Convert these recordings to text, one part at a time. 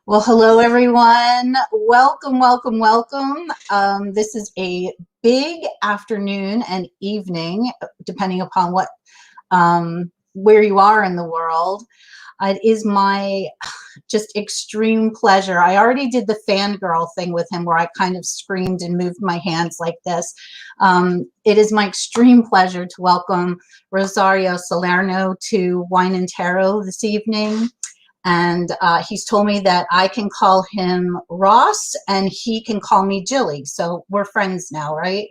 Well, hello everyone. Welcome, welcome, welcome. This is a big afternoon and evening, depending upon where you are in the world. It is my just extreme pleasure. I already did the fangirl thing with him where I kind of screamed and moved my hands like this. It is my extreme pleasure to welcome Rosario Salerno to Wine and Tarot this evening. And he's told me that I can call him Ross and he can call me Jillie. So we're friends now, right?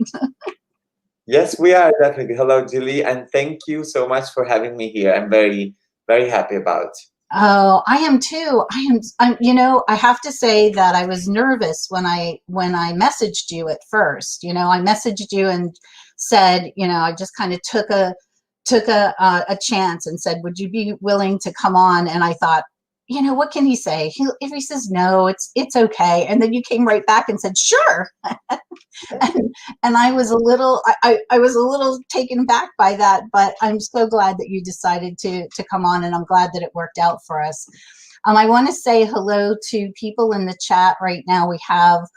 Yes, we are definitely. Hello, Jillie, and thank you so much for having me here. I'm very, very happy about. Oh, I am too. I have to say that I was nervous when I messaged you at first. I messaged you and said, I just kind of took a chance and said, would you be willing to come on? And I thought, what can he say? If he says no, it's okay. And then you came right back and said, sure. and I was a little, I was a little taken back by that, but I'm so glad that you decided to come on, and I'm glad that it worked out for us. I want to say hello to people in the chat right now. We have,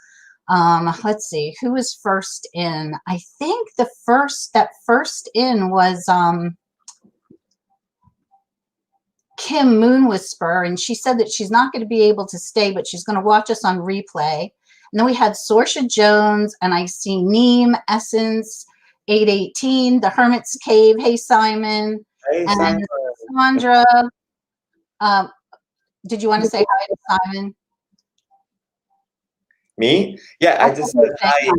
let's see, who was first in? I think that first in was, Kim Moon Whisperer, and she said that she's not going to be able to stay, but she's going to watch us on replay. And then we had Sorsha Jones, and I see Neem, Essence, 818, The Hermit's Cave. Hey, Simon. Hey, And Simon. Sandra. Did you want to say hi to Simon? Me? Yeah, I just said hi.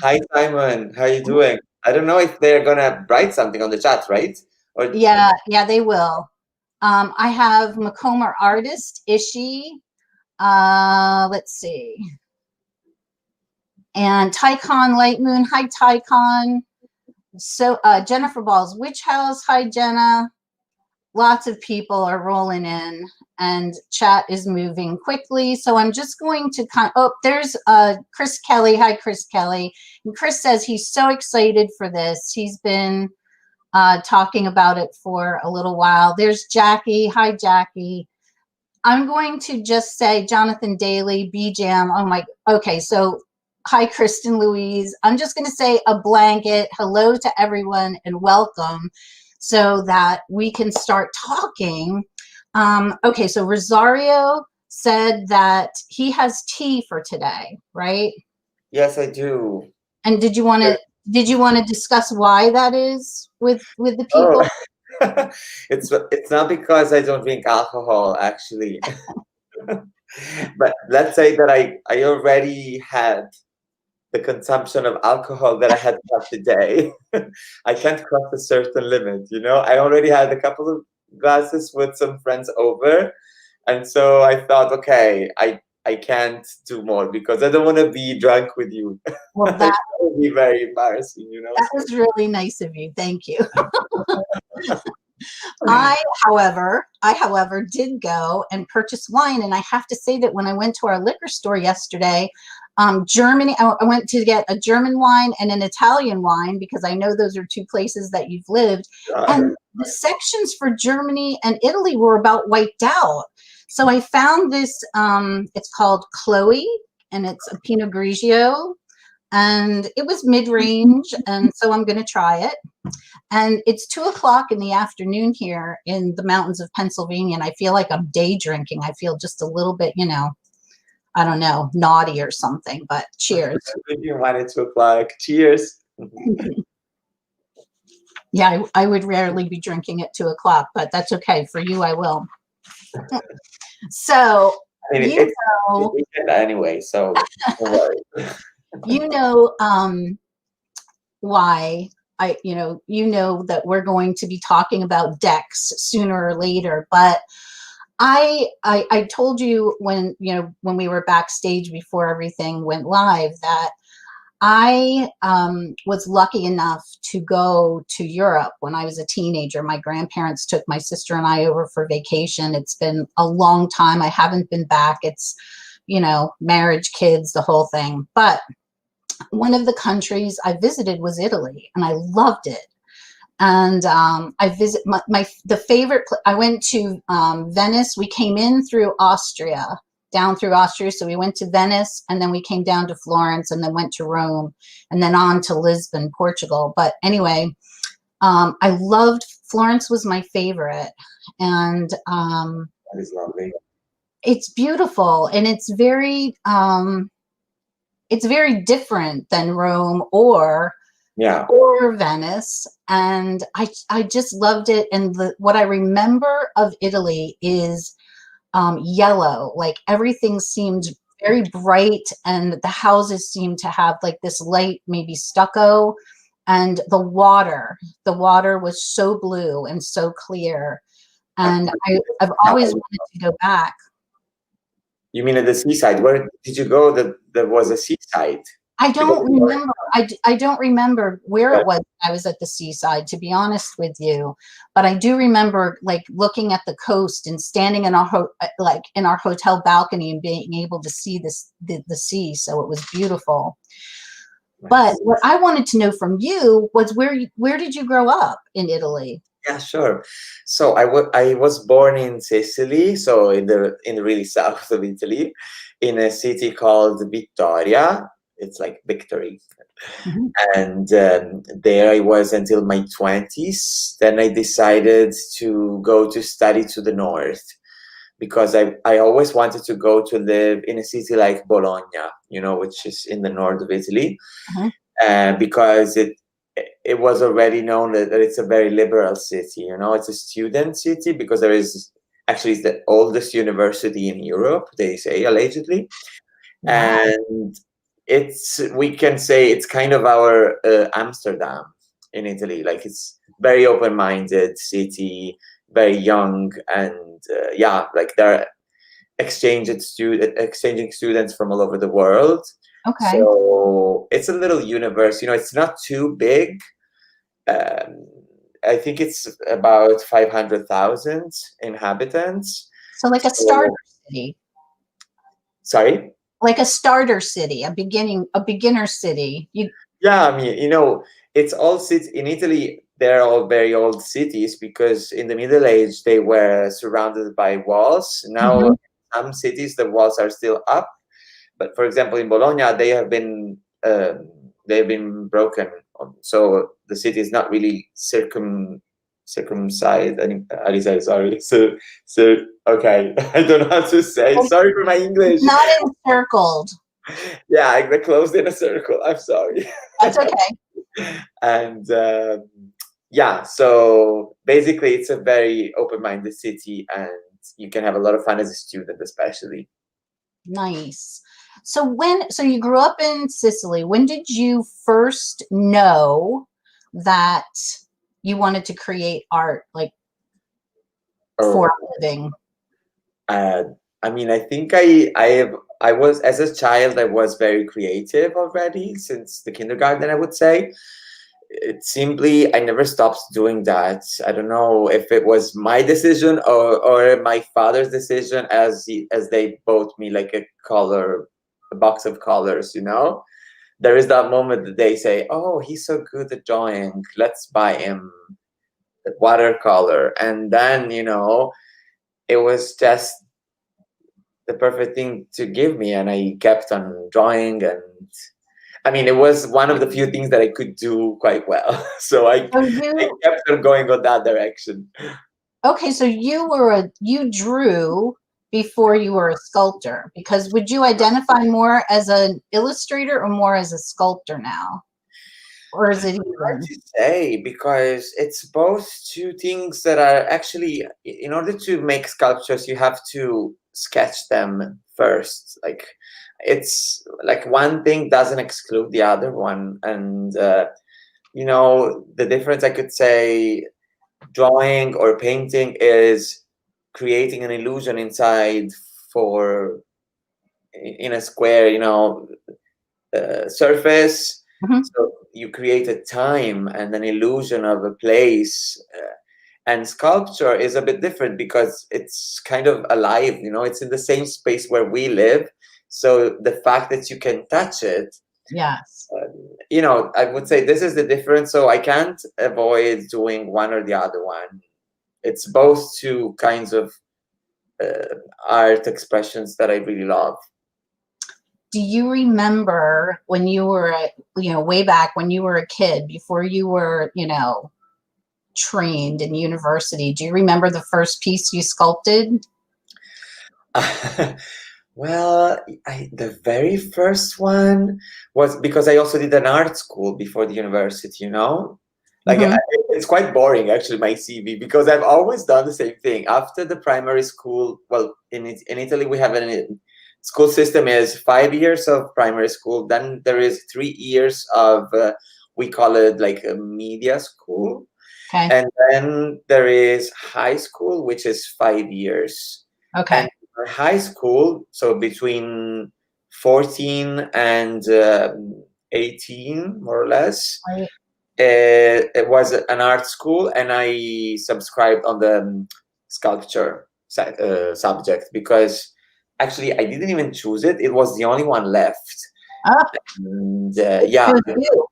Hi, Simon. How are you doing? I don't know if they're gonna write something on the chat, right? Or yeah, they will. I have Macomber Artist, Ishi. Let's see. And Tycon Light Moon. Hi, Tycon. So Jennifer Balls, Witch House. Hi, Jenna. Lots of people are rolling in, and chat is moving quickly. So I'm just going to there's Chris Kelly. Hi, Chris Kelly. And Chris says he's so excited for this. He's been talking about it for a little while. There's Jackie. Hi, Jackie. I'm going to just say Jonathan Daly, B-Jam. Oh my, okay. So hi, Kristen Louise. I'm just going to say a blanket hello to everyone and welcome so that we can start talking. Okay, so Rosario said that he has tea for today, right? Yes, I do. And did you want to discuss why that is with the people? Oh. It's not because I don't drink alcohol, actually. But let's say that I already had the consumption of alcohol that I had throughout the day. I can't cross a certain limit, I already had a couple of glasses with some friends over, and so I thought, okay, I can't do more because I don't want to be drunk with you. Well, that would be very embarrassing, That was really nice of you. Thank you. I, however, did go and purchase wine, and I have to say that when I went to our liquor store yesterday, Germany, I went to get a German wine and an Italian wine because I know those are two places that you've lived, and the sections for Germany and Italy were about wiped out. So I found this, it's called Chloe, and it's a Pinot Grigio, and it was mid-range, and so I'm going to try it. And it's 2 o'clock in the afternoon here in the mountains of Pennsylvania, and I feel like I'm day drinking. I feel just a little bit, I don't know, naughty or something, but cheers. Drinking wine at 2 o'clock. Cheers. Yeah, I would rarely be drinking at 2 o'clock, but that's okay. For you, I will. So, I mean, it's weekend anyway, so don't worry. Why that we're going to be talking about decks sooner or later, but I told you when we were backstage before everything went live that I was lucky enough to go to Europe when I was a teenager. My grandparents took my sister and I over for vacation. It's been a long time. I haven't been back. It's marriage, kids, the whole thing. But one of the countries I visited was Italy, and I loved it. And I visit the favorite. I went to Venice. We came in through Austria down through Austria. So we went to Venice, and then we came down to Florence, and then went to Rome, and then on to Lisbon, Portugal. But anyway, I loved Florence, was my favorite. And That is lovely. it's beautiful, and it's very different than Rome or Venice, and I just loved it. And what I remember of Italy is yellow. Like everything seemed very bright, and the houses seemed to have like this light, maybe stucco, and the water was so blue and so clear. And I've always wanted to go back. You mean at the seaside? Where did you go that there was a seaside? I don't remember. I don't remember where it was. I was at the seaside, to be honest with you, but I do remember like looking at the coast and standing in our in our hotel balcony and being able to see the sea. So it was beautiful. Nice. But what I wanted to know from you was where did you grow up in Italy? Yeah, sure. So I was born in Sicily, so in the really south of Italy, in a city called Vittoria. It's like victory. Mm-hmm. And there I was until my 20s. Then I decided to go to study to the north, because I always wanted to go to live in a city like Bologna, which is in the north of Italy. Mm-hmm. Because it was already known that it's a very liberal city. It's a student city, because there is actually the oldest university in Europe, they say, allegedly. Wow. And we can say it's kind of our Amsterdam in Italy. Like, it's very open-minded city, very young, and like they're exchanging students from all over the world. Okay. So it's a little universe. It's not too big. I think it's about 500,000 inhabitants. So like a starter city. Sorry? Like a starter city, a beginner city. Yeah, I mean, it's all cities in Italy. They're all very old cities, because in the Middle Age they were surrounded by walls. Now, mm-hmm. Some cities the walls are still up, but for example, in Bologna they have been broken. So the city is not really circumcised. Alisa, sorry. So okay, I don't know how to say. Sorry for my English. Not encircled. Yeah, I closed in a circle. I'm sorry. That's okay. And so basically it's a very open-minded city, and you can have a lot of fun as a student, especially. Nice. So you grew up in Sicily. When did you first know that you wanted to create art, like for a living? I mean, I think I was, as a child, I was very creative already since the kindergarten, I would say. It's simply, I never stopped doing that. I don't know if it was my decision or my father's decision, as they bought me like a box of colors, There is that moment that they say, oh, he's so good at drawing, let's buy him the watercolor. And then, it was just the perfect thing to give me, and I kept on drawing. And I mean, it was one of the few things that I could do quite well. So I kept on going on that direction. Okay, so you drew before you were a sculptor, because would you identify more as an illustrator or more as a sculptor now? Or is it hard to say, because it's both two things that are actually, in order to make sculptures, you have to sketch them first. Like, it's like one thing doesn't exclude the other one. And the difference, I could say, drawing or painting is creating an illusion inside in a square surface. Mm-hmm. So you create a time and an illusion of a place. And sculpture is a bit different, because it's kind of alive, it's in the same space where we live. So the fact that you can touch it, yes, I would say this is the difference. So I can't avoid doing one or the other one. It's both two kinds of art expressions that I really love. Do you remember when you were, way back when you were a kid, before you were, trained in university, do you remember the first piece you sculpted? Well, the very first one was because I also did an art school before the university, Like Mhm. it's quite boring actually, my CV, because I've always done the same thing. After the primary school, well, in Italy we have a school system is 5 years of primary school, then there is 3 years of we call it like a media school, Okay. and then there is high school, which is 5 years. Okay. And for high school, so between 14 and 18, more or less, Right. it was an art school, and I subscribed on the sculpture subject, because actually I didn't even choose it. It was the only one left. Ah, And yeah, good for you.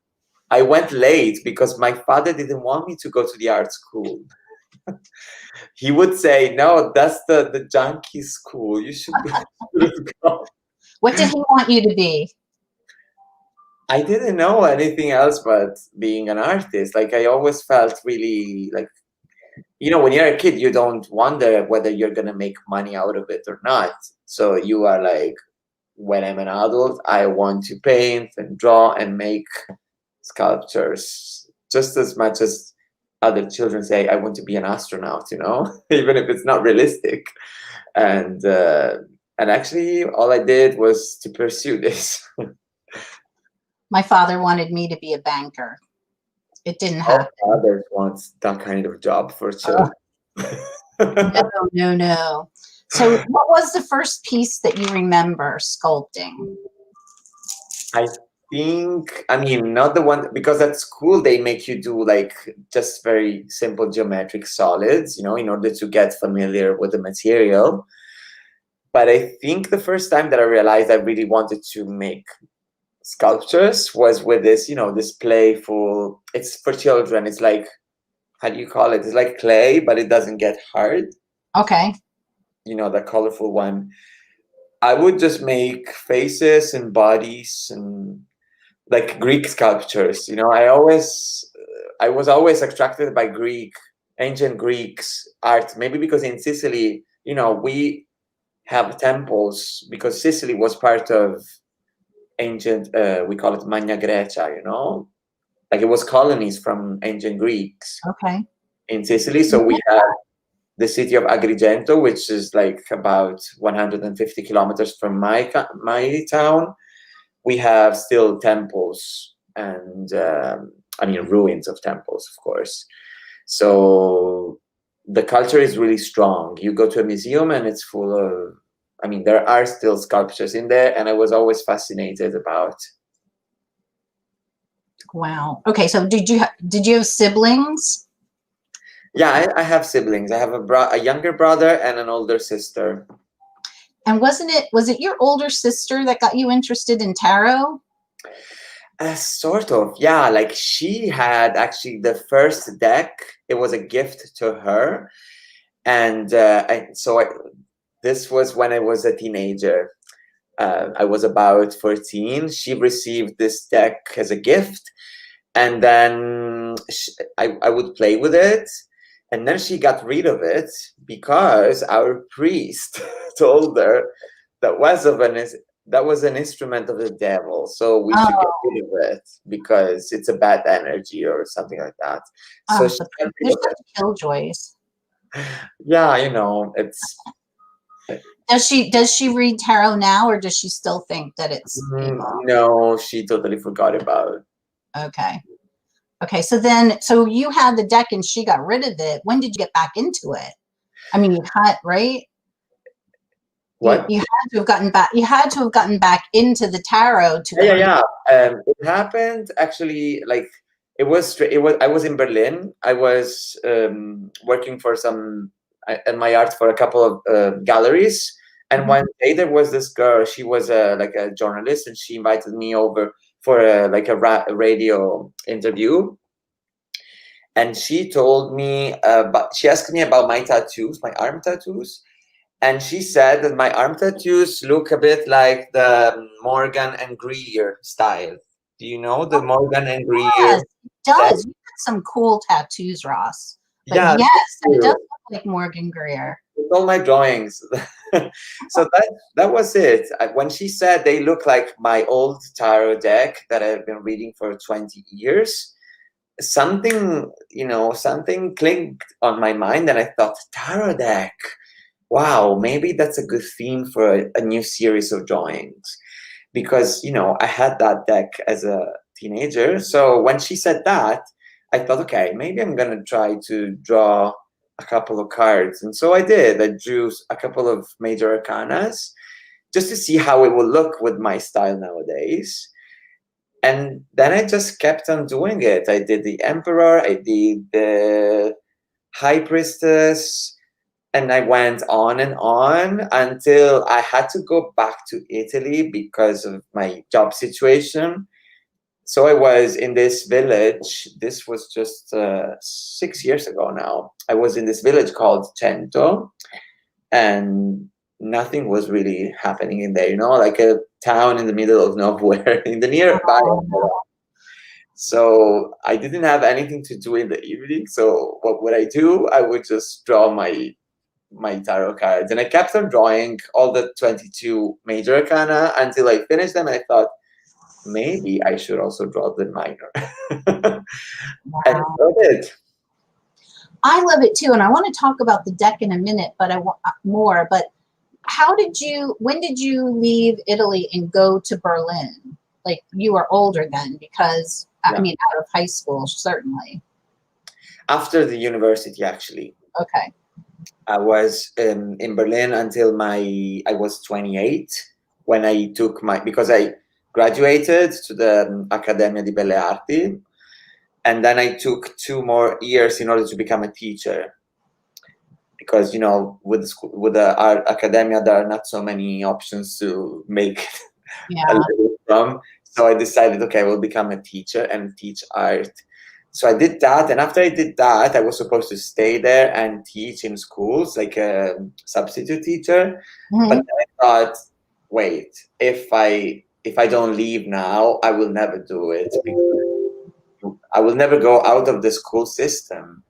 I went late because my father didn't want me to go to the art school. He would say, "No, that's the junkie school. You should go." What did he want you to be? I didn't know anything else but being an artist. Like, I always felt really like, when you're a kid, you don't wonder whether you're gonna make money out of it or not. So you are like, when I'm an adult, I want to paint and draw and make sculptures just as much as other children say, I want to be an astronaut, even if it's not realistic. And actually all I did was to pursue this. My father wanted me to be a banker. It didn't All happen. fathers want that kind of job for children. No. So what was the first piece that you remember sculpting? I think, not the one, because at school they make you do like just very simple geometric solids, in order to get familiar with the material. But I think the first time that I realized I really wanted to make sculptures was with this, this playful, it's for children. It's like, how do you call it? It's like clay, but it doesn't get hard. Okay. The colorful one. I would just make faces and bodies and like Greek sculptures. I was always attracted by ancient Greeks art. Maybe because in Sicily, we have temples, because Sicily was part of ancient, we call it Magna Grecia, like it was colonies from ancient Greeks Okay. in Sicily. So we have the city of Agrigento, which is like about 150 kilometers from my town. We have still temples and ruins of temples, of course. So the culture is really strong. You go to a museum and it's full of, there are still sculptures in there, and I was always fascinated about. Wow. Okay. So did you have siblings? Yeah, I have siblings. I have a younger brother and an older sister. And was it your older sister that got you interested in tarot? Sort of, yeah. Like, she had actually the first deck. It was a gift to her, and this was when I was a teenager. I was about 14. She received this deck as a gift, and then I would play with it, and then she got rid of it because our priest told her that was an instrument of the devil, so we should get rid of it because it's a bad energy or something like that. So she got rid of it. Killjoys. Yeah, it's. Does she read tarot now, or does she still think that it's No, she totally forgot about it. Okay, so you had the deck and she got rid of it. When did you get back into it? You had, right? What? You had to have gotten back. You had to have gotten back into the tarot to. Yeah. It happened actually. Like, it was. I was in Berlin. I was working for in my art for a couple of galleries. And one day there was this girl. She was like a journalist, and she invited me over for a radio interview. And she told me, she asked me about my tattoos, my arm tattoos. And she said that my arm tattoos look a bit like the Morgan and Greer style. Do you know the Morgan and Greer? Yes, it does. You've got some cool tattoos, Ross. But Yeah, yes, it does look like Morgan Greer. with all my drawings. So that was it. When she said they look like my old tarot deck that I've been reading for 20 years, something, something clicked on my mind, and I thought, tarot deck. Wow, maybe that's a good theme for a new series of drawings. Because, I had that deck as a teenager. So when she said that, I thought, okay, maybe I'm going to try to draw a couple of cards. And so I did. I drew a couple of major arcanas just to see how it would look with my style nowadays. And then I just kept on doing it. I did the Emperor, I did the High Priestess, and I went on and on until I had to go back to Italy because of my job situation. So I was in this village. This was just 6 years ago now. I was in this village called Cento, and nothing was really happening in there, like a town in the middle of nowhere in the nearby. So I didn't have anything to do in the evening. So what would I do? I would just draw my tarot cards, and I kept on drawing all the 22 major arcana until I finished them. And I thought, maybe I should also draw the minor. And so I did. I love it too, and I want to talk about the deck in a minute, but I want more. But when did you leave Italy and go to Berlin? Like, you were older then, because I mean, out of high school, certainly. After the university, actually. Okay. I was in Berlin until I was 28 when I took because I graduated to the Accademia di Belle Arti, and then I took 2 more years in order to become a teacher. Because with the art academia, there are not so many options to make a living from. So I decided, okay, I will become a teacher and teach art. So I did that, and after I did that, I was supposed to stay there and teach in schools, like a substitute teacher. Mm-hmm. But then I thought, wait, if I don't leave now, I will never do it, because I will never go out of the school system.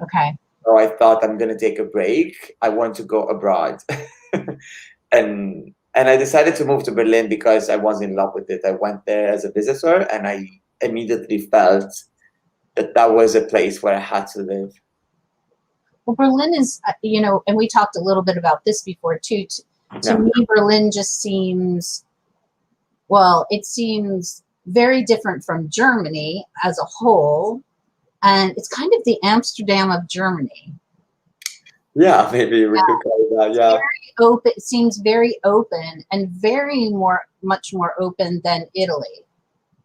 Okay. So I thought, I'm going to take a break. I want to go abroad. and I decided to move to Berlin because I was in love with it. I went there as a visitor, and I immediately felt that was a place where I had to live. Well, Berlin is, and we talked a little bit about this before too. To me, Berlin just seems, it seems very different from Germany as a whole. And it's kind of the Amsterdam of Germany. Yeah, maybe we could call it that. Yeah. Very open. It seems very open and much more open than Italy.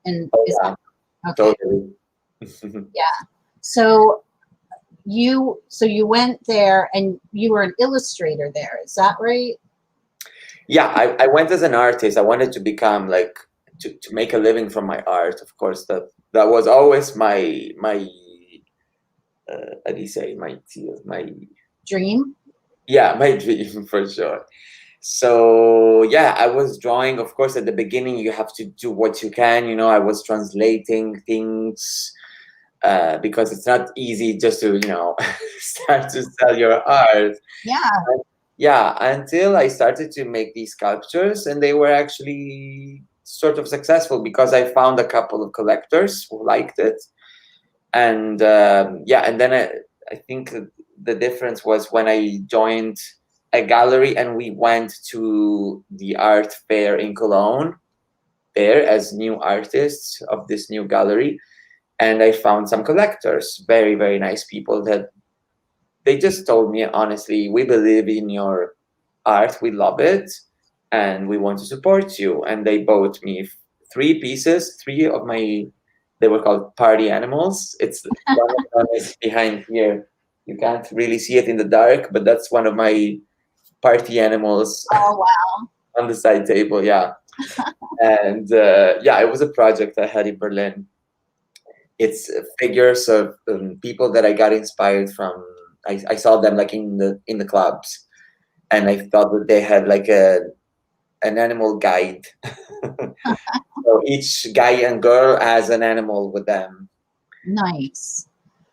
And okay. Totally. Yeah. So you went there and you were an illustrator there. Is that right? Yeah, I went as an artist. I wanted to become to make a living from my art. Of course, that was always my how do you say, my dream? Yeah, my dream for sure. So yeah, I was drawing. Of course, at the beginning, you have to do what you can. I was translating things because it's not easy just to start to sell your art. Yeah. Yeah, until I started to make these sculptures, and they were actually sort of successful because I found a couple of collectors who liked it. And and then I think the difference was when I joined a gallery and we went to the art fair in Cologne there as new artists of this new gallery. And I found some collectors, very, very nice people, that they just told me, honestly, we believe in your art, we love it, and we want to support you. And they bought me 3 pieces, 3 of my, they were called party animals. It's one of them is behind here. You can't really see it in the dark, but that's one of my party animals. Oh, wow. On the side table, yeah. And it was a project I had in Berlin. It's figures of people that I got inspired from. I saw them in the clubs, and I thought that they had like an animal guide. So each guy and girl has an animal with them. Nice.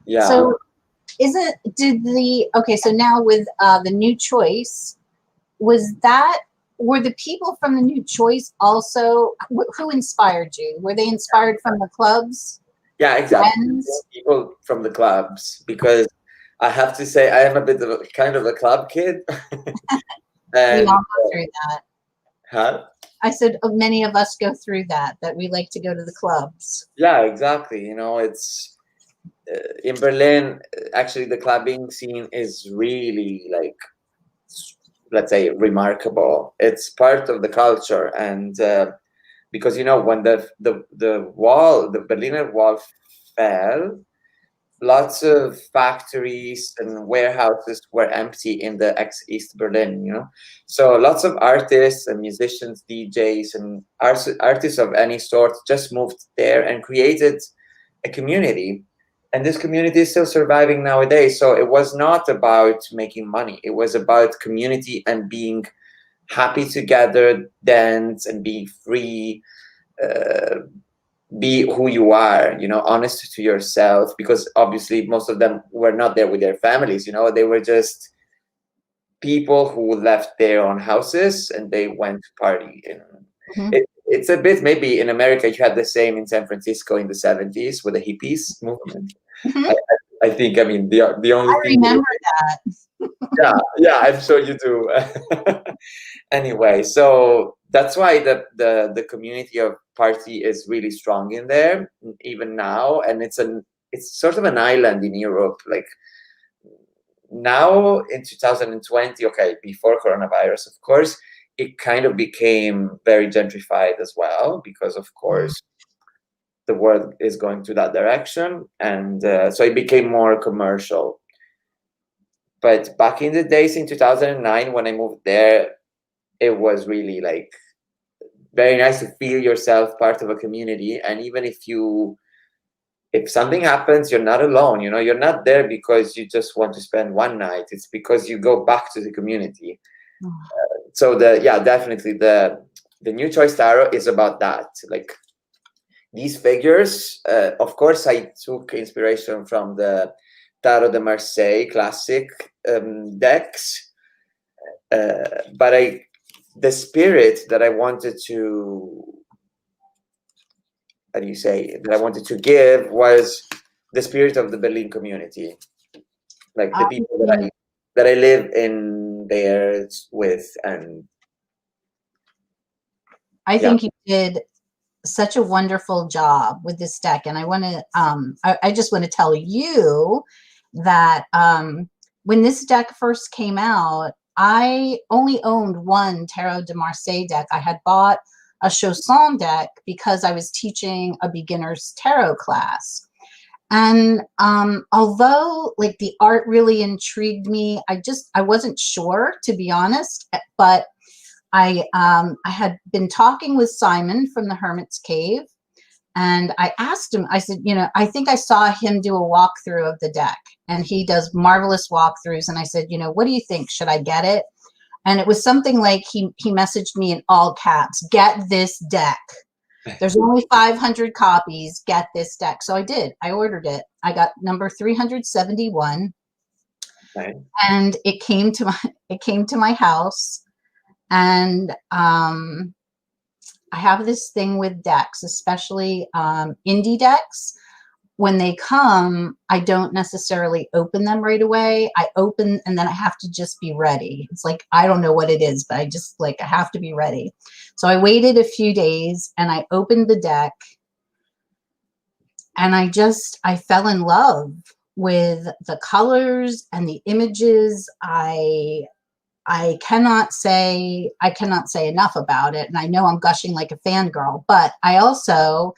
Yeah. So okay, so now with the new choice, were the people from the new choice also, who inspired you? Were they inspired from the clubs? Yeah, exactly. Friends? People from the clubs, because I have to say I am a bit of a kind of a club kid. We And all go through that. huh? I said many of us go through that we like to go to the clubs. Yeah, exactly. You know, it's in Berlin. Actually, the clubbing scene is really like, let's say, remarkable. It's part of the culture, and because you know when the Berliner Wall fell, lots of factories and warehouses were empty in the ex-East Berlin, you know. So lots of artists and musicians, DJs, and artists of any sort just moved there and created a community. And this community is still surviving nowadays. So it was not about making money. It was about community and being happy together, dance and be free. Uh, be who you are, you know, honest to yourself, because obviously most of them were not there with their families, you know, they were just people who left their own houses and they went to party. And Mhm. it's a bit, maybe in America you had the same in San Francisco in the 70s with the hippies movement. Mhm. I, I think, I mean, the only I thing, remember that. yeah, I'm sure you do. Anyway, so that's why the community of party is really strong in there even now, and it's sort of an island in Europe. Like now in 2020, okay, before coronavirus, of course, it kind of became very gentrified as well, because of course the world is going to that direction, and so it became more commercial. But back in the days in 2009 when I moved there, it was really like very nice to feel yourself part of a community. And even if something happens, you're not alone, you know, you're not there because you just want to spend one night, it's because you go back to the community. So definitely the new Choice Tarot is about that. Like these figures, of course I took inspiration from the Tarot de Marseille classic decks, but the spirit that I wanted to, how do you say, that I wanted to give was the spirit of the Berlin community, like the people that I live in there with. And I think you did such a wonderful job with this deck, and I want to I just want to tell you that when this deck first came out, I only owned one Tarot de Marseille deck. I had bought a Chausson deck because I was teaching a beginner's tarot class. And although like the art really intrigued me, I wasn't sure, to be honest, but I had been talking with Simon from the Hermit's Cave, and I asked him, I said, you know, I think I saw him do a walkthrough of the deck, and he does marvelous walkthroughs. And I said, you know, what do you think? Should I get it? And it was something like he messaged me in all caps, get this deck. There's only 500 copies. Get this deck. So I did. I ordered it. I got number 371, right. and it came to my house. And I have this thing with decks, especially indie decks. When they come, I don't necessarily open them right away. I open and then I have to just be ready. It's like, I don't know what it is, but I have to be ready. So I waited a few days and I opened the deck, and I fell in love with the colors and the images. I cannot say enough about it. And I know I'm gushing like a fangirl, but I also,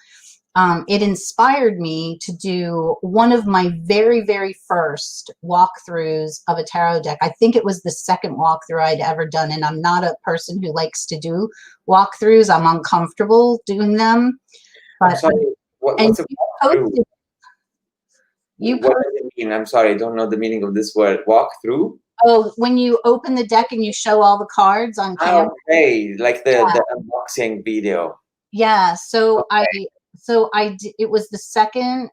it inspired me to do one of my very, very first walkthroughs of a tarot deck. I think it was the second walkthrough I'd ever done. And I'm not a person who likes to do walkthroughs. I'm uncomfortable doing them. But I'm sorry, what's a walkthrough? You What does it mean? I'm sorry, I don't know the meaning of this word. Walk through? Oh, when you open the deck and you show all the cards on camera. Okay, like the unboxing video. Yeah. Okay. It was the second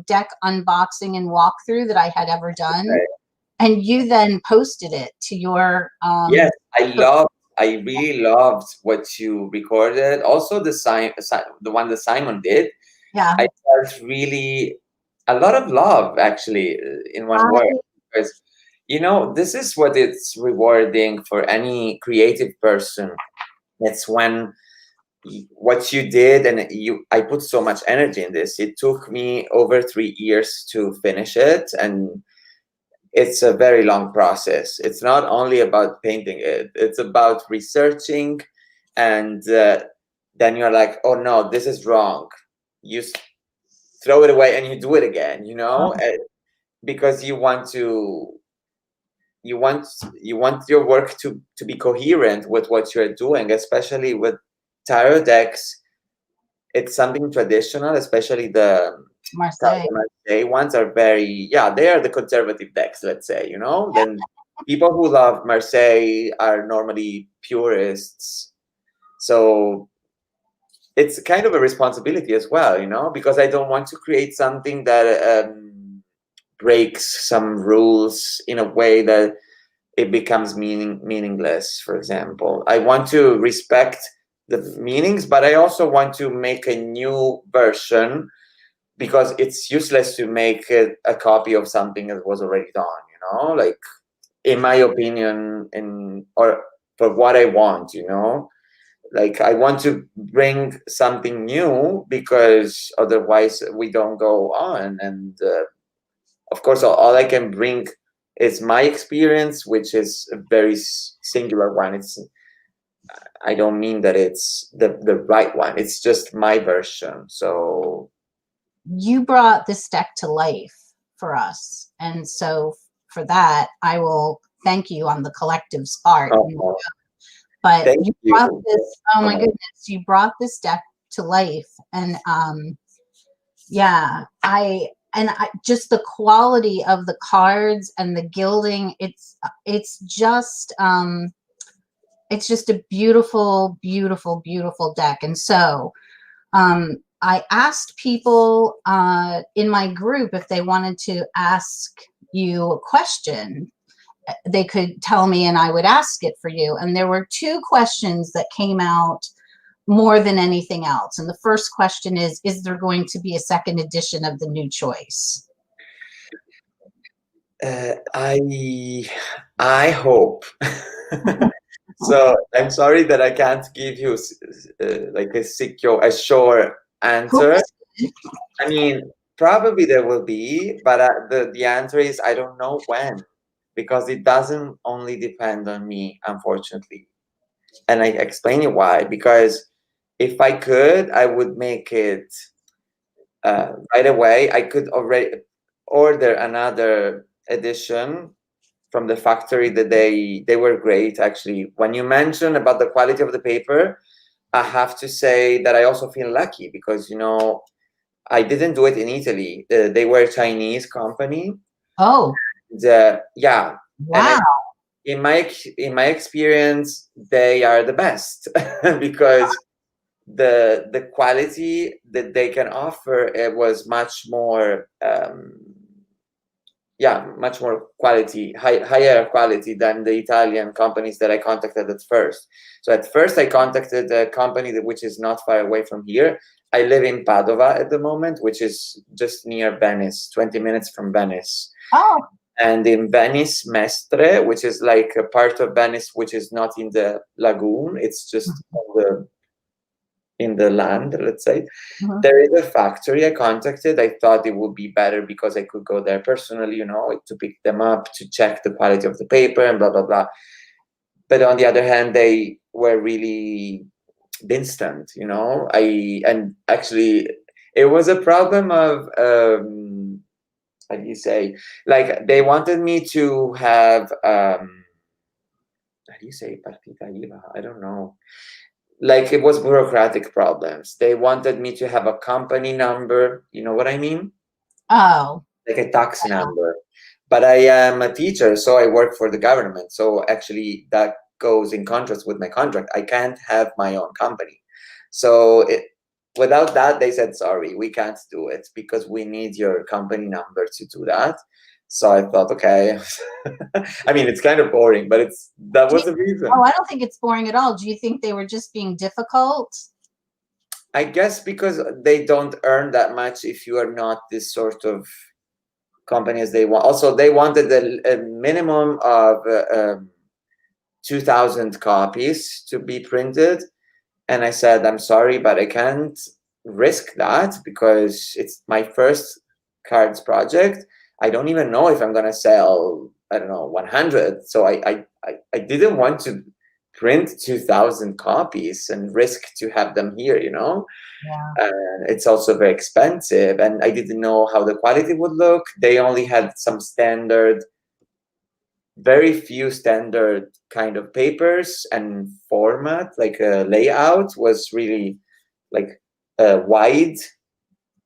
deck unboxing and walkthrough that I had ever done. Okay. And you then posted it to your Yes, I really loved what you recorded. Also, the one that Simon did. yeah. I felt really a lot of love, actually, in one word. Because, this is what it's rewarding for any creative person. It's when what you did, and I put so much energy in this. It took me over 3 years to finish it, and it's a very long process. It's not only about painting it, it's about researching, and then you're like, oh no, this is wrong. You throw it away and you do it again, because you want your work to be coherent with what you're doing, especially with tarot decks. It's something traditional, especially the Marseille. Marseille ones are very, they are the conservative decks, let's say, Then people who love Marseille are normally purists. So it's kind of a responsibility as well, because I don't want to create something that breaks some rules in a way that it becomes meaningless. For example, I want to respect the meanings, but I also want to make a new version, because it's useless to make a copy of something that was already done, like, in my opinion, or for what I want, like, I want to bring something new, because otherwise we don't go on. And of course, all I can bring is my experience, which is a very singular one. I don't mean that it's the right one. It's just my version. So you brought this deck to life for us. And so for that, I will thank you on the collective's part. oh, But thank you you. brought this, oh my goodness, you brought this deck to life. And just the quality of the cards and the gilding, it's just a beautiful, beautiful, beautiful deck. And so I asked people in my group if they wanted to ask you a question. They could tell me and I would ask it for you. And there were two questions that came out more than anything else. And the first question is there going to be a second edition of the new Choice? I hope. So I'm sorry that I can't give you like a sure answer. I mean, probably there will be, but the answer is I don't know when, because it doesn't only depend on me, unfortunately. And I explain you why. Because if I could, I would make it right away. I could already order another edition from the factory. That they were great, actually. When you mentioned about the quality of the paper, I have to say that I also feel lucky, because I didn't do it in Italy. They were a Chinese company. Oh, yeah. wow. And in my experience, they are the best because the quality that they can offer, it was much more much more higher quality than the Italian companies that I contacted at first. So at first I contacted a company which is not far away from here. I live in Padova at the moment, which is just near Venice, 20 minutes from Venice. Oh. And in Venice Mestre, which is like a part of Venice which is not in the lagoon, it's just in the land, let's say. There is a factory I contacted. I thought it would be better because I could go there personally, to pick them up, to check the quality of the paper and blah, blah, blah. But on the other hand, they were really distant, and actually it was a problem of, how do you say, like, they wanted me to have, how do you say, partita IVA? I don't know. Like, it was bureaucratic problems. They wanted me to have a company number. You know what I mean? Oh. Like a tax number. But I am a teacher, so I work for the government. So actually, that goes in contrast with my contract. I can't have my own company. So without that, they said, sorry, we can't do it because we need your company number to do that. So I thought, okay. I mean, it's kind of boring, but that was the reason. Oh, I don't think it's boring at all. Do you think they were just being difficult? I guess because they don't earn that much if you are not this sort of company as they want. Also, they wanted a minimum of 2,000 copies to be printed. And I said, I'm sorry, but I can't risk that because it's my first cards project. I don't even know if I'm going to sell, I don't know, 100. So I didn't want to print 2,000 copies and risk to have them here, you know? Yeah. And it's also very expensive. And I didn't know how the quality would look. They only had some standard, very few standard kind of papers, and format, like a layout was really like wide,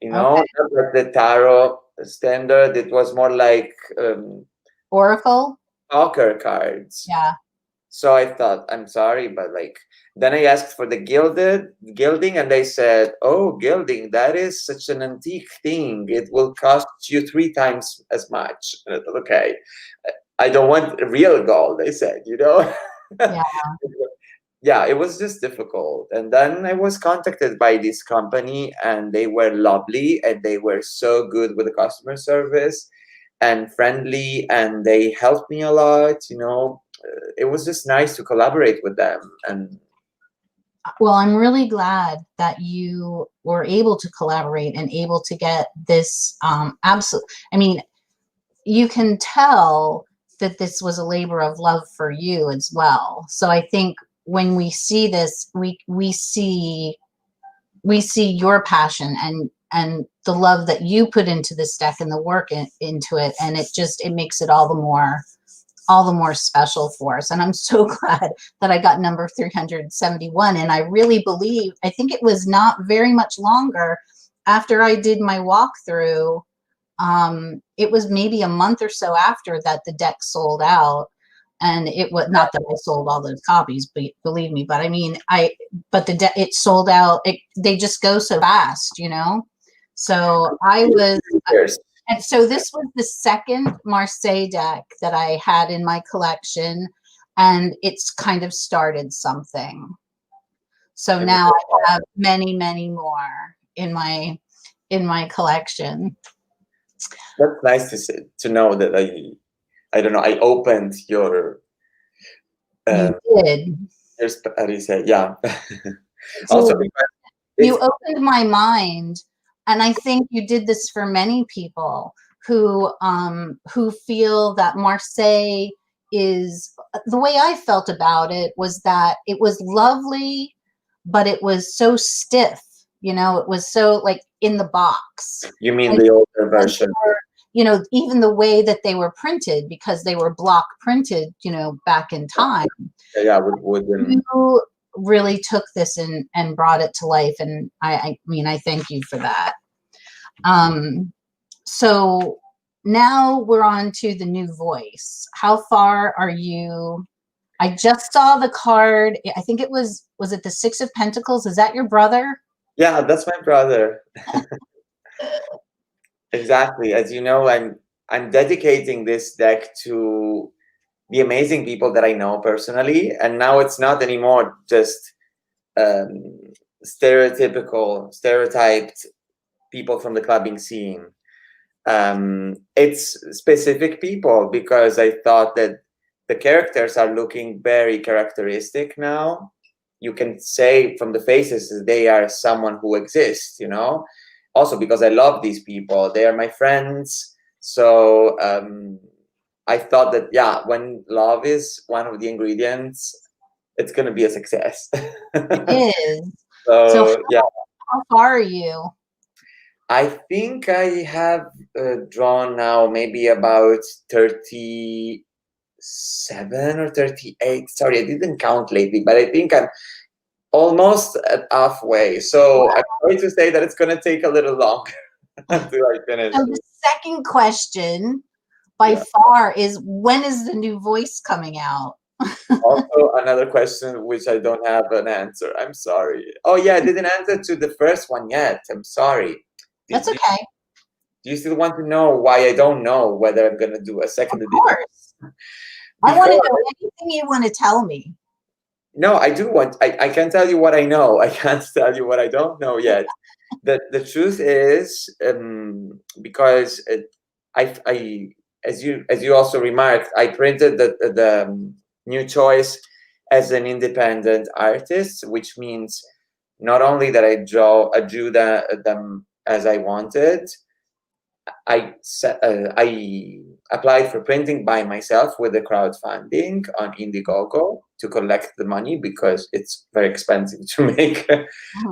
you know, Okay. not like the tarot standard. It was more like Oracle? poker cards. Yeah. So I thought, I'm sorry, but like, then I asked for the gilding, and they said, oh, gilding, that is such an antique thing. It will cost you 3 times as much. And I thought, okay, I don't want real gold, they said, you know? Yeah. Yeah, it was just difficult. And then I was contacted by this company, and they were lovely, and they were so good with the customer service and friendly, and they helped me a lot, you know. It was just nice to collaborate with them. And well, I'm really glad that you were able to collaborate and able to get this absolute. I mean, you can tell that this was a labor of love for you as well. So I think when we see this, we see your passion and the love that you put into this deck and the work into it, and it makes it all the more special for us. And I'm so glad that I got number 371. And I really believe, I think it was not very much longer after I did my walkthrough. It was maybe a month or so after that the deck sold out. And it was not that I sold all those copies, but believe me, but I mean, it sold out. They just go so fast, you know? So and so this was the second Marseille deck that I had in my collection, and it's kind of started something. So now I have many, many more in my collection. that's nice to know that I don't know, I opened your You did. how do you say, yeah. Also, You opened my mind, and I think you did this for many people who feel that Marseille is, the way I felt about it was that it was lovely, but it was so stiff, you know, it was so like in the box. You mean the older version? You know, even the way that they were printed, because they were block printed, you know, back in time. Yeah, with wooden. You really took this and brought it to life, and I mean, I thank you for that. So now we're on to the new voice. How far are you? I just saw the card. I think it was it the 6 of Pentacles? Is that your brother? Yeah, that's my brother. Exactly. As you know, I'm dedicating this deck to the amazing people that I know personally, and now it's not anymore just stereotyped people from the clubbing scene. It's specific people, because I thought that the characters are looking very characteristic now. You can say from the faces that they are someone who exists, you know. Also because I love these people, they are my friends. So I thought that, yeah, when love is one of the ingredients, it's going to be a success. It is. So yeah. How far are you? I think I have drawn now maybe about 37 or 38. Sorry, I didn't count lately, but I think I'm almost at halfway. So I'm going to say that it's going to take a little longer until I finish. So the second question by Yeah. far is, when is the new voice coming out? Also, another question which I don't have an answer. I'm sorry. Oh yeah, I didn't answer to the first one yet. I'm sorry. That's okay. Do you still want to know why I don't know whether I'm gonna do a second Of edition? course. I want to know anything you want to tell me. No, I do want. I can tell you what I know. I can't tell you what I don't know yet. The truth is, because I as you also remarked, I printed the new choice as an independent artist, which means not only that I drew them as I wanted. I applied for printing by myself with the crowdfunding on Indiegogo to collect the money because it's very expensive to make at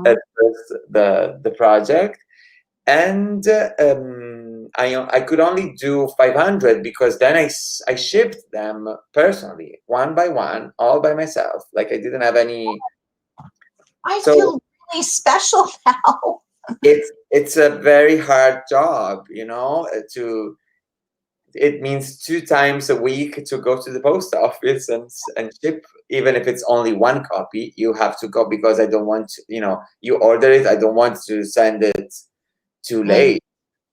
first the project. And I could only do 500 because then I shipped them personally, one by one, all by myself. Like I didn't have any. I feel really special now. It's a very hard job, it means 2 times a week to go to the post office and ship, even if it's only one copy. You have to go because I don't want to, you order it, I don't want to send it too late.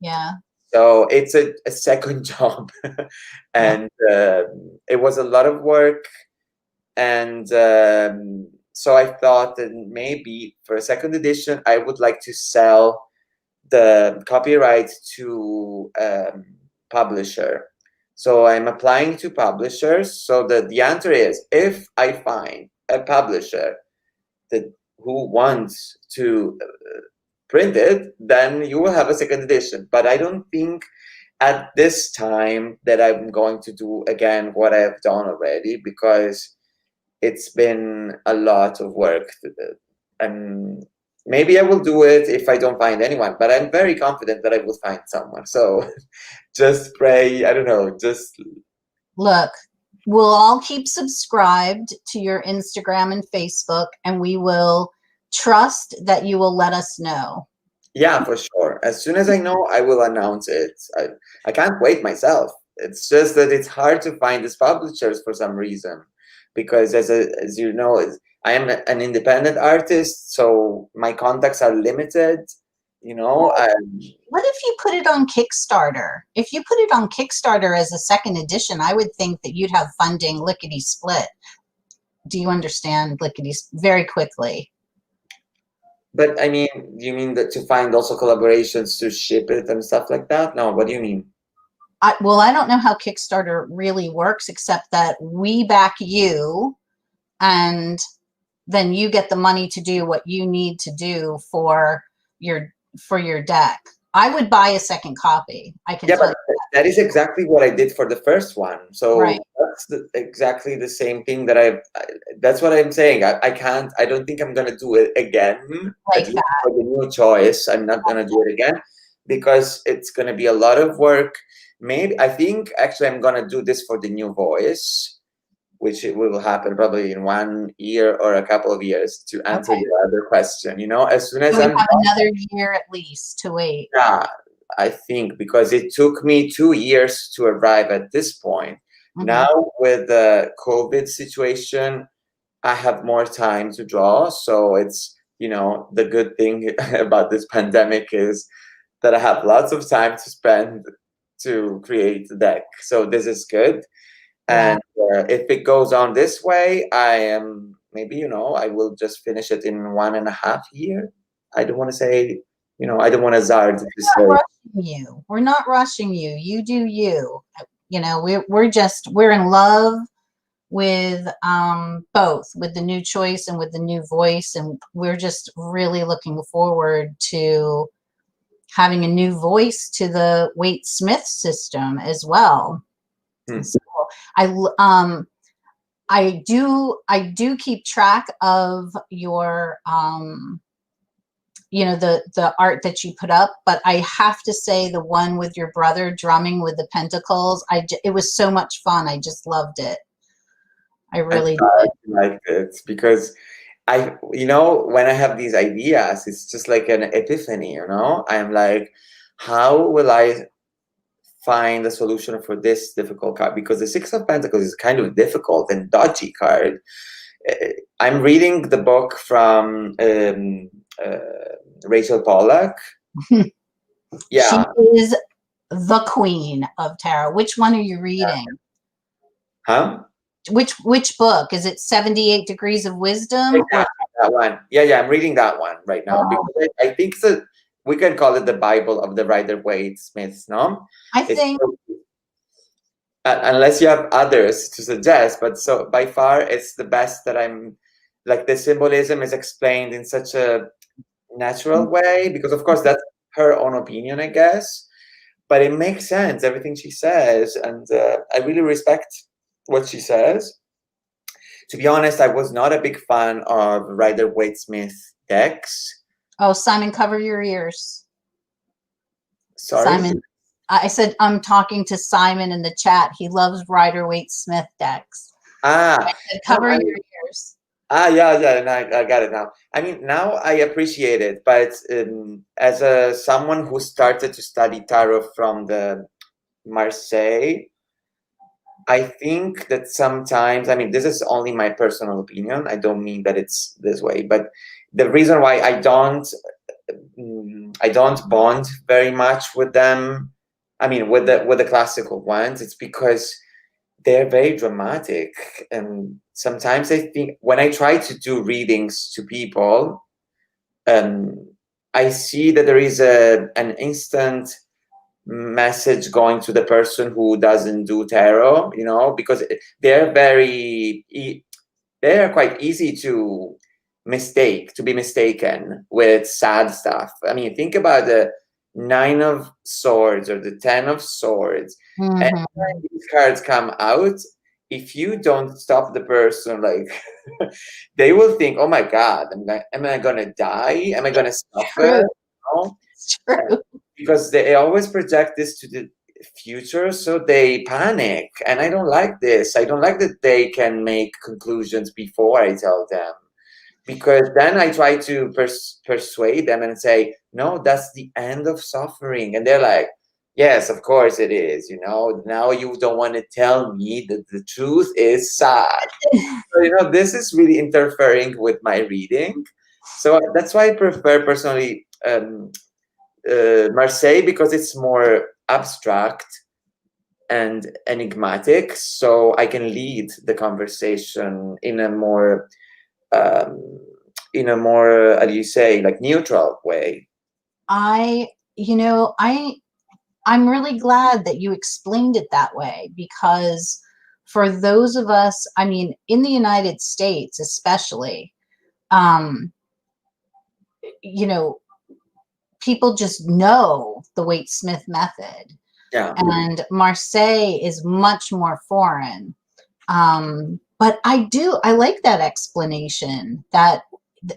Yeah. So it's a second job. And it was a lot of work. And so I thought that maybe for a second edition, I would like to sell the copyright to publisher. So I'm applying to publishers. So the answer is, if I find a publisher who wants to print it, then you will have a second edition. But I don't think at this time that I'm going to do again what I have done already, because it's been a lot of work. And maybe I will do it if I don't find anyone, but I'm very confident that I will find someone. So just pray, I don't know, just look, we'll all keep subscribed to your Instagram and Facebook, and we will trust that you will let us know. Yeah, for sure. As soon as I know, I will announce it. I can't wait myself. It's just that it's hard to find these publishers for some reason, because as you know, I am an independent artist, so my contacts are limited. What if you put it on Kickstarter? If you put it on Kickstarter as a second edition, I would think that you'd have funding lickety split. Do you understand lickety very quickly? But I mean, do you mean that to find also collaborations to ship it and stuff like that? No, what do you mean? Well, I don't know how Kickstarter really works, except that we back you, and then you get the money to do what you need to do for your deck. I would buy a second copy. I can tell you that is exactly what I did for the first one. So right. That's exactly the same thing that that's what I'm saying. I don't think I'm going to do it again. Like at least for the new choice, I'm not going to do it again because it's going to be a lot of work. Maybe I think actually I'm going to do this for the new voice, which it will happen probably in 1 year or a couple of years, to answer your other question. As soon as so we have another year at least to wait. Yeah, I think because it took me 2 years to arrive at this point. Now with the COVID situation, I have more time to draw. So it's, the good thing about this pandemic is that I have lots of time to spend to create the deck. So this is good. And if it goes on this way, I am maybe, I will just finish it in 1.5 years. I don't want to say, I don't want to zard to say. We're not rushing you. You do you. We're in love with both, with the new choice and with the new voice, and we're just really looking forward to having a new voice to the Waite-Smith system as well. So I do keep track of your the art that you put up, but I have to say the one with your brother drumming with the pentacles, it was so much fun. I just loved it. I really did. Like it because when I have these ideas, it's just like an epiphany, I'm like, how will I find a solution for this difficult card, because the Six of Pentacles is kind of difficult and dodgy card. I'm reading the book from Rachel Pollack. Yeah. She is the queen of tarot. Which one are you reading? Huh? Which book? Is it 78 Degrees of Wisdom? Yeah, that one. Yeah, I'm reading that one right now. Because I think that we can call it the Bible of the Rider Waite-Smith, no? I think unless you have others to suggest, but so by far it's the best that I'm like. The symbolism is explained in such a natural way, because of course that's her own opinion, I guess, but it makes sense, everything she says, and I really respect what she says. To be honest, I was not a big fan of Rider Waite-Smith decks. Oh, Simon, cover your ears. Sorry, Simon. I said I'm talking to Simon in the chat. He loves Rider Waite-Smith decks. I said, cover your ears. Yeah. No, I got it now. I mean, now I appreciate it, but as someone who started to study tarot from the Marseille, I think that sometimes, I mean, this is only my personal opinion. I don't mean that it's this way, but the reason why I don't bond very much with them, I mean, with the classical ones, it's because they're very dramatic. And sometimes I think when I try to do readings to people, I see that there is an instant message going to the person who doesn't do tarot, because they're quite easy to be mistaken with sad stuff. I mean, think about the Nine of Swords or the Ten of Swords. And when these cards come out, if you don't stop the person, like they will think, oh my God, am I gonna die? Am I gonna suffer? It's true. Because they always project this to the future, so they panic. And I don't like this. I don't like that they can make conclusions before I tell them, because then I try to persuade them and say, no, that's the end of suffering. And they're like, yes, of course it is. Now you don't want to tell me that the truth is sad. So, this is really interfering with my reading. So that's why I prefer personally Marseille, because it's more abstract and enigmatic, so I can lead the conversation in a more how do you say, like, neutral way. I'm really glad that you explained it that way, because for those of us, I mean, in the United States especially, people just know the Waite-Smith method. Yeah. And Marseille is much more foreign. But I like that explanation, that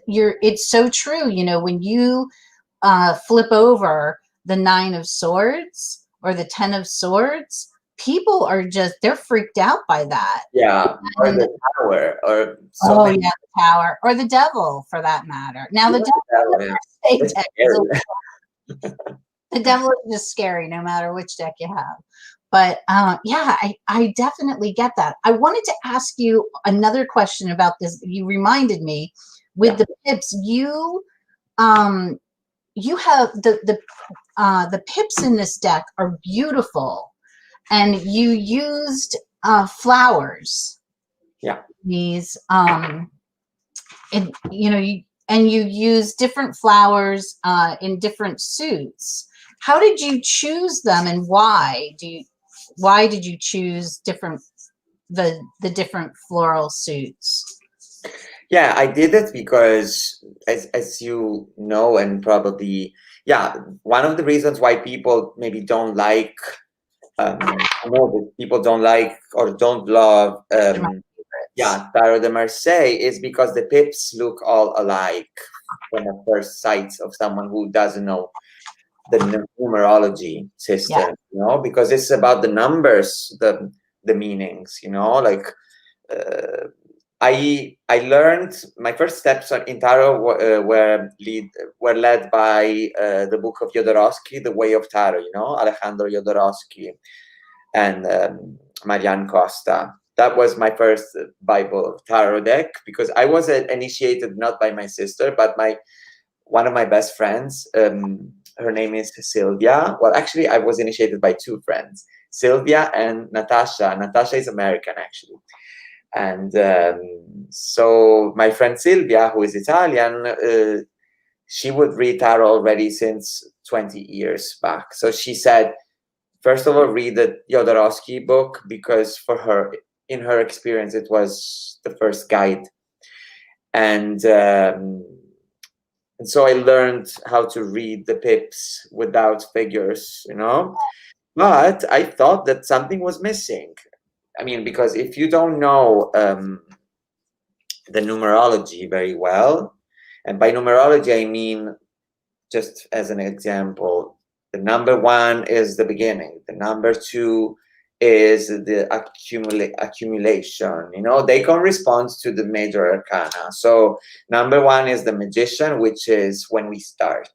it's so true. When you flip over the Nine of Swords or the Ten of Swords, people are they're freaked out by that. Yeah. Or the Tower, or the Tower, or the Devil, for that matter. Now the Devil is just scary no matter which deck you have. But I definitely get that. I wanted to ask you another question about this. You reminded me with the pips. You have the pips in this deck are beautiful, and you used flowers. Yeah. These you use different flowers in different suits. How did you choose them, and why did you choose the different floral suits? Yeah, I did it because, as you know, and probably, one of the reasons why people maybe don't like, people don't like or don't love, Tarot de Marseille, is because the pips look all alike from the first sight of someone who doesn't know the numerology system, because it's about the numbers, the meanings, like I learned my first steps in tarot were led by the book of Jodorowsky, The Way of Tarot. You know, Alejandro Jodorowsky and Marianne Costa. That was my first Bible tarot deck, because I was initiated not by my sister, but one of my best friends. Her name is Sylvia. Well, actually, I was initiated by two friends, Sylvia and Natasha. Natasha is American, actually. And so my friend Sylvia, who is Italian, she would read tarot already since 20 years back. So she said, first of all, read the Jodorowsky book, because for her, in her experience, it was the first guide. And so I learned how to read the pips without figures, you know. But I thought that something was missing. I mean, because if you don't know the numerology very well, and by numerology, I mean, just as an example, the number 1 is the beginning. The number 2 is the accumulation. You know, they correspond to the major arcana. So number 1 is the magician, which is when we start.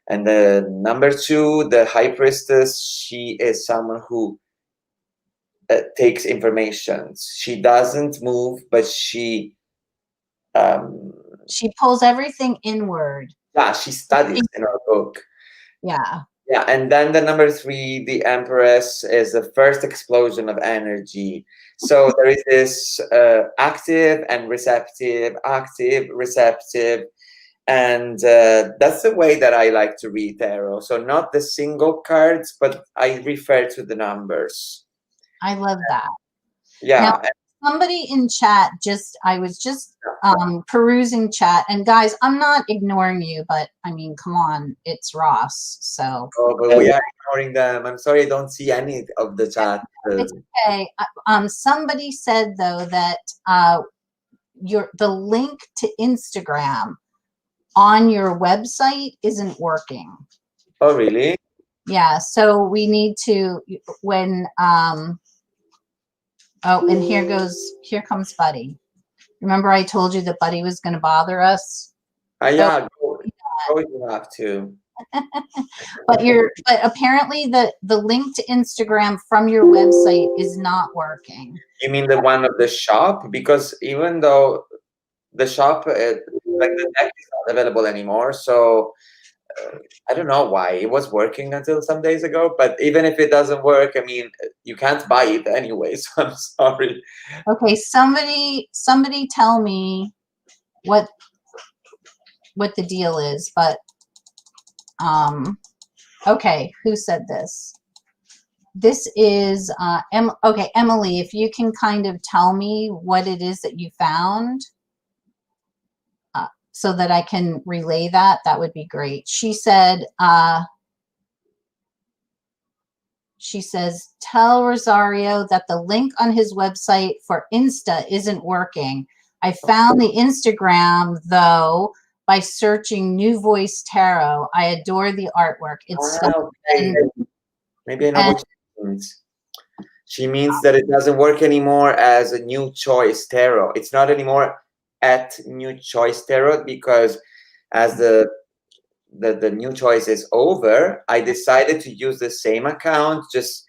And the number 2, the high priestess, she is someone who takes information. She doesn't move, but she pulls everything inward. Yeah, she studies in her book. Yeah. Yeah, and then the number 3, the Empress, is the first explosion of energy. So there is this active and receptive, active, receptive, and that's the way that I like to read tarot. So not the single cards, but I refer to the numbers. I love that. Yeah. Now, somebody in chat I was just perusing chat, and guys, I'm not ignoring you, but I mean, come on, it's Ross. So. Oh, but we are ignoring them. I'm sorry, I don't see any of the chat. It's okay. Somebody said though that the link to Instagram on your website isn't working. Oh, really? Yeah. So we need to oh, and here comes Buddy. Remember I told you that Buddy was going to bother us? Yeah, go you have to. but apparently the link to Instagram from your website is not working. You mean the one of the shop? Because even though the shop, like the deck is not available anymore, so I don't know why. It was working until some days ago, but even if it doesn't work, I mean, you can't buy it anyway, so I'm sorry. Okay, somebody tell me what the deal is, but okay, who said this? This is okay, Emily, if you can kind of tell me what it is that you found so that I can relay that would be great. She said she says, tell Rosario that the link on his website for Insta isn't working. I found the Instagram though by searching New Voice Tarot. I adore the artwork. It's okay. Maybe I know what she means. She means that it doesn't work anymore as a New Choice Tarot. It's not anymore at New Choice Tarot, because as the New Choice is over, I decided to use the same account, just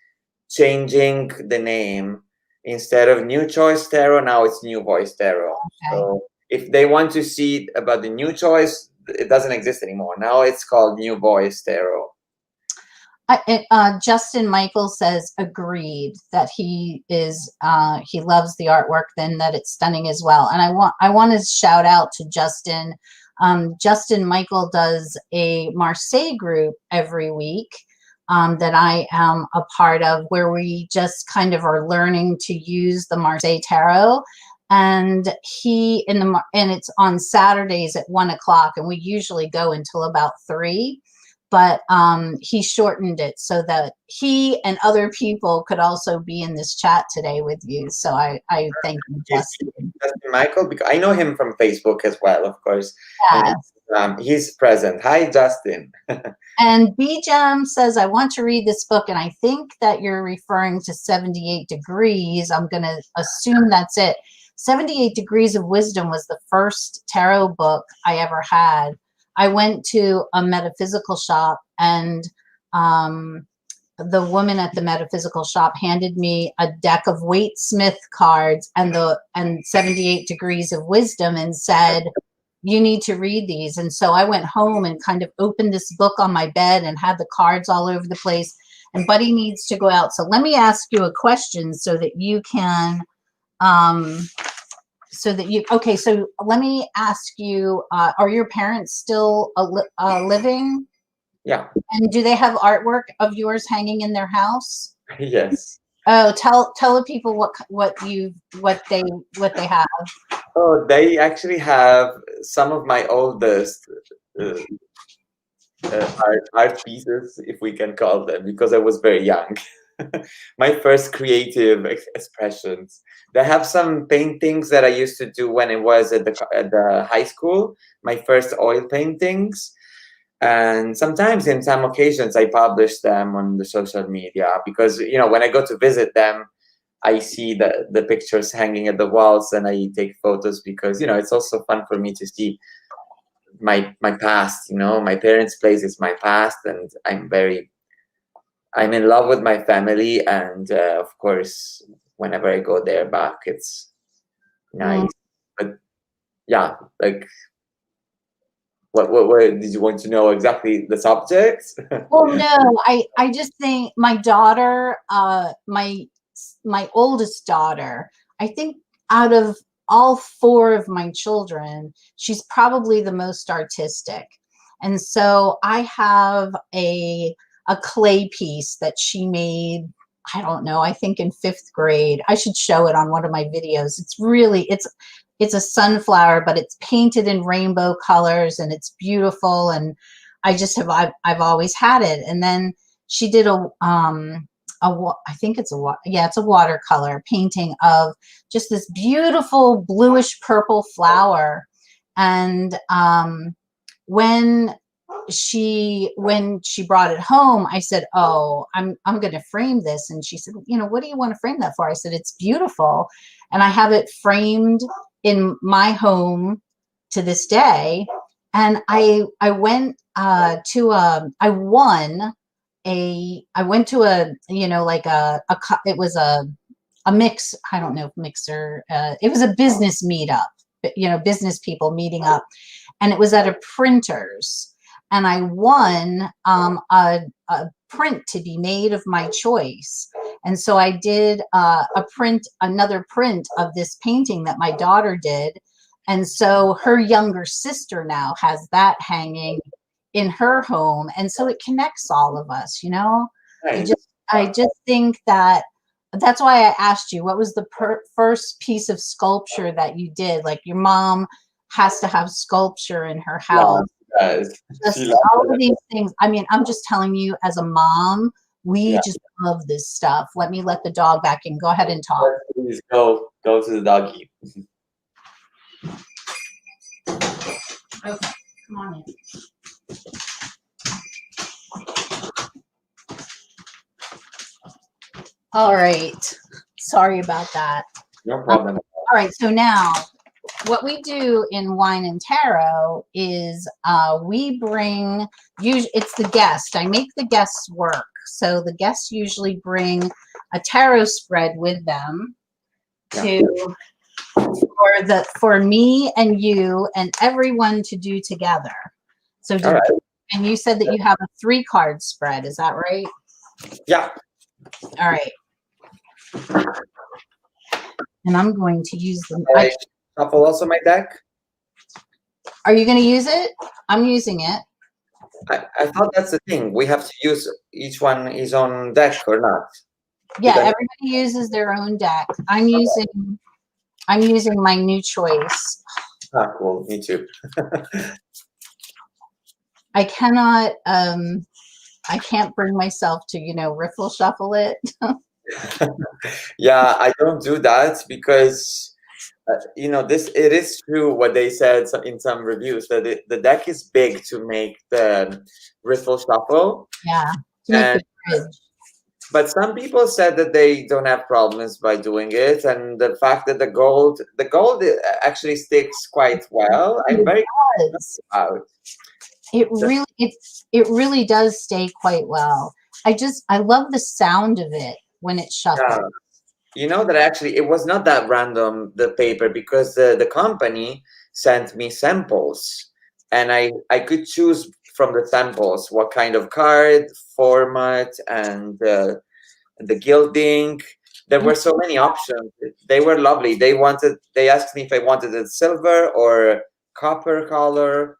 changing the name. Instead of New Choice Tarot, now it's New Voice Tarot. Okay. So if they want to see about the New Choice, it doesn't exist anymore. Now it's called New Voice Tarot. Justin Michael says agreed that he loves the artwork, then that it's stunning as well. And I want to shout out to Justin. Justin Michael does a Marseille group every week that I am a part of, where we just kind of are learning to use the Marseille Tarot. And it's on Saturdays at 1 o'clock, and we usually go until about 3. But he shortened it so that he and other people could also be in this chat today with you. So I thank you, Justin. Justin Michael, because I know him from Facebook as well, of course. Yes. And he's present. Hi, Justin. And B-Jam says, I want to read this book, and I think that you're referring to 78 Degrees. I'm going to assume that's it. 78 Degrees of Wisdom was the first tarot book I ever had. I went to a metaphysical shop, and the woman at the metaphysical shop handed me a deck of Waite-Smith cards and 78 Degrees of Wisdom and said, you need to read these. And so I went home and kind of opened this book on my bed and had the cards all over the place. And Buddy needs to go out. So let me ask you a question so that you can, okay, so let me ask you, are your parents still living? Yeah. And do they have artwork of yours hanging in their house? Yes. Oh, tell the people what they have. Oh, they actually have some of my oldest art pieces, if we can call them, because I was very young. My first creative expressions. They have some paintings that I used to do when I was at the high school, my first oil paintings. And sometimes in some occasions I publish them on the social media because, you know, when I go to visit them, I see the pictures hanging at the walls and I take photos because, you know, it's also fun for me to see my past. You know, my parents' place is my past, and I'm in love with my family, and of course whenever I go there back, it's nice. But yeah, like what did you want to know exactly the subjects? Well, no, I just think my daughter, my oldest daughter, I think out of all four of my children, she's probably the most artistic. And so I have a clay piece that she made, I don't know, I think in 5th grade. I should show it on one of my videos. It's really, it's a sunflower, but it's painted in rainbow colors and it's beautiful. And I just have, I've always had it. And then she did I think it's it's a watercolor painting of just this beautiful bluish purple flower. And when she brought it home, I said, oh, I'm going to frame this. And she said, you know, what do you want to frame that for? I said, it's beautiful. And I have it framed in my home to this day. And I went I went to a, you know, like it was a mix, I don't know, mixer, it was a business meetup, you know, business people meeting up, and it was at a printer's, and I won a print to be made of my choice. And so I did another print of this painting that my daughter did. And so her younger sister now has that hanging in her home. And so it connects all of us, you know. Right. I just think that's why I asked you, what was the first piece of sculpture that you did? Like, your mom has to have sculpture in her house. Yeah, just all of these things. I mean, I'm just telling you, as a mom, we just love this stuff. Let me let the dog back in. Go ahead and talk. Please go to the doggy. Okay, come on in. All right. Sorry about that. No problem. All right. So now what we do in Wine and Tarot is we bring, it's the guest. I make the guests work. So the guests usually bring a tarot spread with them for me and you and everyone to do together. So and you said that you have a 3-card spread. Is that right? Yeah. All right. And I'm going to use them. I shuffle also my deck. Are you going to use it? I'm using it. I thought that's the thing. We have to use each one his own deck or not? Yeah, everybody uses their own deck. I'm using my new Choice. Ah, cool. Me too. I cannot. I can't bring myself to, you know, riffle shuffle it. Yeah, I don't do that because, you know, it is true what they said in some reviews that the deck is big to make the riffle shuffle. Yeah, to make the bridge. But some people said that they don't have problems by doing it, and the fact that the gold actually sticks quite well. I'm very does. proud. It really does stay quite well. I love the sound of it when it shuffles. Yeah. You know that actually it was not that random, the paper, because the company sent me samples, and I could choose from the samples what kind of card, format, and the gilding. There were so many options. They were lovely. They asked me if I wanted it silver or copper color.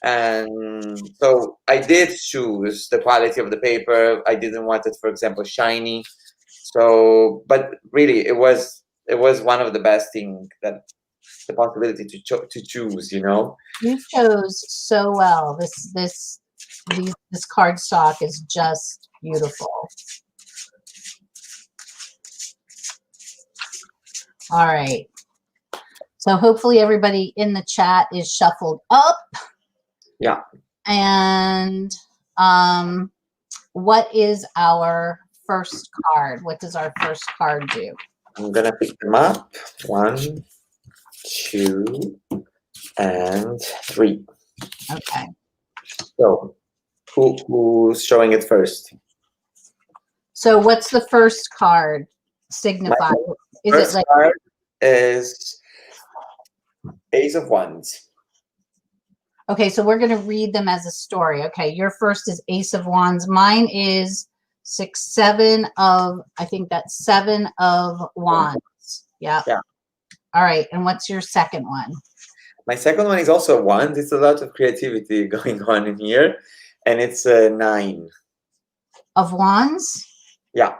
And so I did choose the quality of the paper. I didn't want it, for example, shiny. So, but really, it was one of the best thing, that the possibility to choose. You know. You chose so well. This cardstock is just beautiful. All right. So hopefully everybody in the chat is shuffled up. Yeah. And what is our first card? What does our first card do? I'm gonna pick them up. 1, 2, and 3. Okay. So, who's showing it first? So what's the first card signify? Is First it like card is Ace of Wands. okay, so we're gonna read them as a story. Okay, your first is Ace of Wands. Mine is 6, 7 of, I think that's 7 of Wands. Yeah. Yeah. All right, and what's your second one? My second one is also Wands. It's a lot of creativity going on in here, and it's a 9 of Wands. Yeah.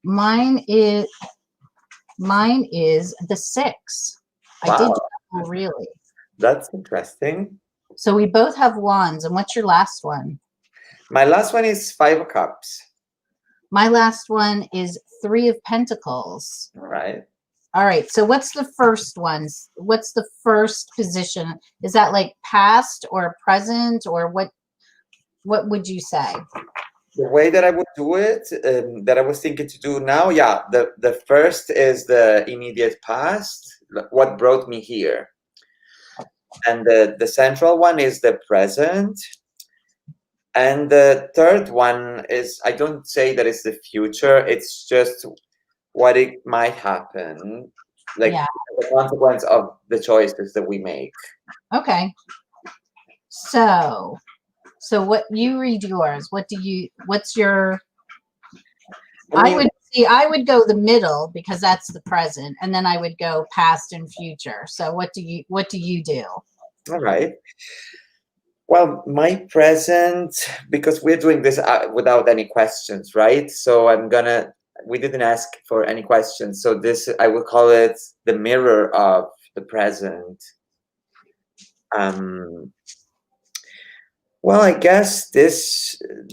Mine is the 6. Wow. I did shuffle, really. That's interesting. So we both have Wands. And what's your last one? My last one is 5 of Cups. My last one is 3 of Pentacles. Right. All right. So what's the first one? What's the first position? Is that like past or present, or what would you say? The way that I would do it, that I was thinking to do now, yeah, the first is the immediate past, what brought me here. And the central one is the present. And the third one is, I don't say that it's the future, it's just what it might happen, like the consequence of the choices that we make. Okay. So what, you read yours. What's your, I would go the middle because that's the present, and then I would go past and future. So what do you do? All right. Well, my present, because we're doing this without any questions, right? So we didn't ask for any questions. So this, I would call it the mirror of the present. Well, I guess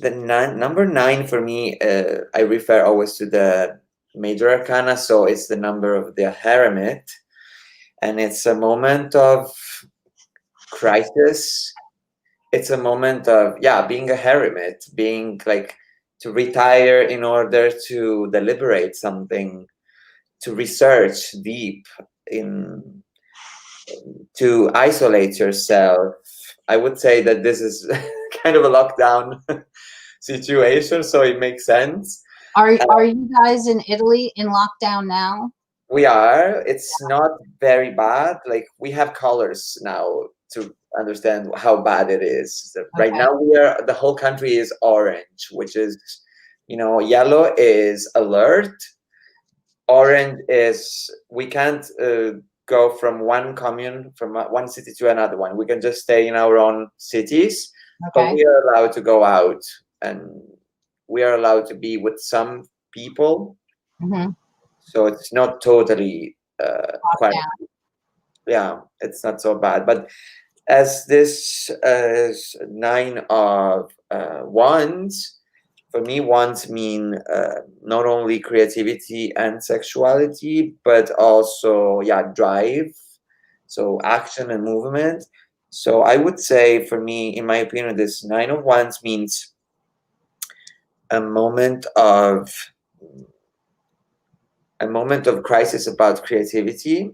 number 9 for me, I refer always to the major arcana. So it's the number of the Hermit, and it's a moment of crisis. It's a moment of, being a hermit, being like to retire in order to deliberate something, to research deep, to isolate yourself. I would say that this is kind of a lockdown situation, so it makes sense. Are you guys in Italy in lockdown now? We are. It's not very bad. Like, we have colors now to understand how bad it is. Okay. Right now the whole country is orange, which is, yellow is alert. Orange is we can't go from one commune, from one city to another one. We can just stay in our own cities, but we are allowed to go out, and we are allowed to be with some people. Mm-hmm. So it's not totally it's not so bad. But as this 9 of Wands, for me, wands mean not only creativity and sexuality, but also drive, so action and movement. So I would say, for me, in my opinion, this 9 of Wands means a moment of a moment of crisis about creativity,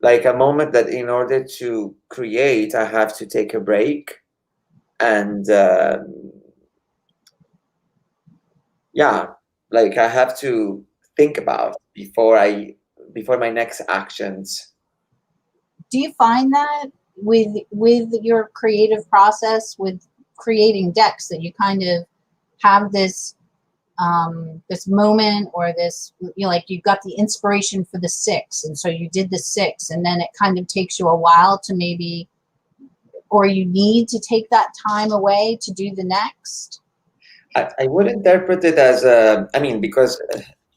like a moment that in order to create, I have to take a break and yeah, like I have to think about before my next actions. Do you find that with your creative process with creating decks that you kind of have this this moment or this, you know, like you got the inspiration for the 6 and so you did the 6 and then it kind of takes you a while to maybe, or you need to take that time away to do the next? I would interpret it as a, I mean, because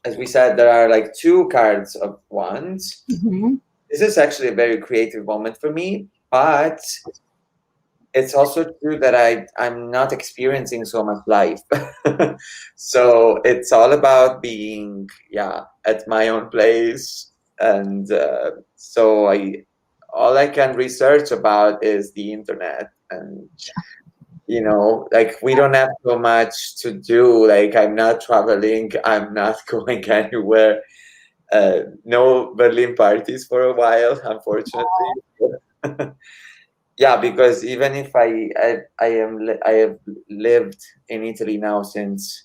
as we said, there are like 2 cards of wands. Mm-hmm. This is actually a very creative moment for me, but it's also true that I'm not experiencing so much life. So it's all about being, yeah, at my own place. And so all I can research about is the internet. And, you know, like we don't have so much to do. Like I'm not traveling, I'm not going anywhere. No Berlin parties for a while, unfortunately. Yeah, because even if I have lived in Italy now since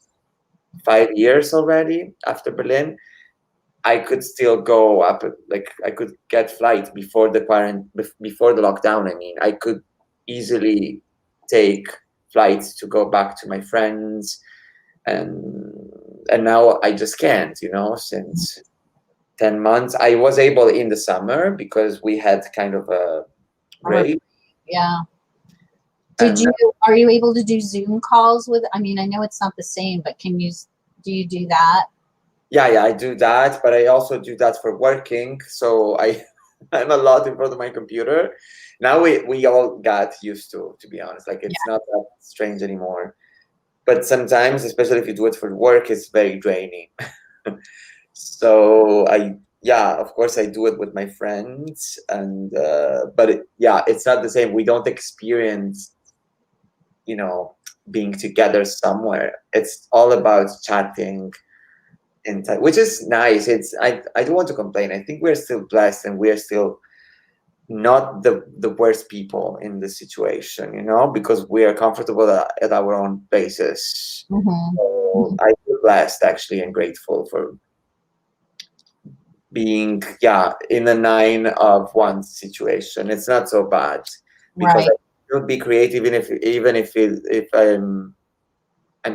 5 years already after Berlin, I could still go up, like I could get flight before the before the lockdown. I mean, I could easily take flights to go back to my friends, and now I just can't, you know, since 10 months. I was able in the summer because we had kind of a break. Yeah. And Are you able to do Zoom calls with, I mean, I know it's not the same, but do you do that? yeah, I do that, but I also do that for working. So I'm a lot in front of my computer. Now we all got used to be honest. Like it's not that strange anymore. But sometimes, especially if you do it for work, it's very draining. So yeah, of course I do it with my friends, and but yeah, it's not the same. We don't experience, you know, being together somewhere. It's all about chatting which is nice. I don't want to complain. I think we're still blessed and we're still not the worst people in the situation, you know, because we are comfortable at our own basis. Mm-hmm. So I feel blessed actually and grateful for being, yeah, in a 9 of 1 situation. It's not so bad because Right. I should be creative if I'm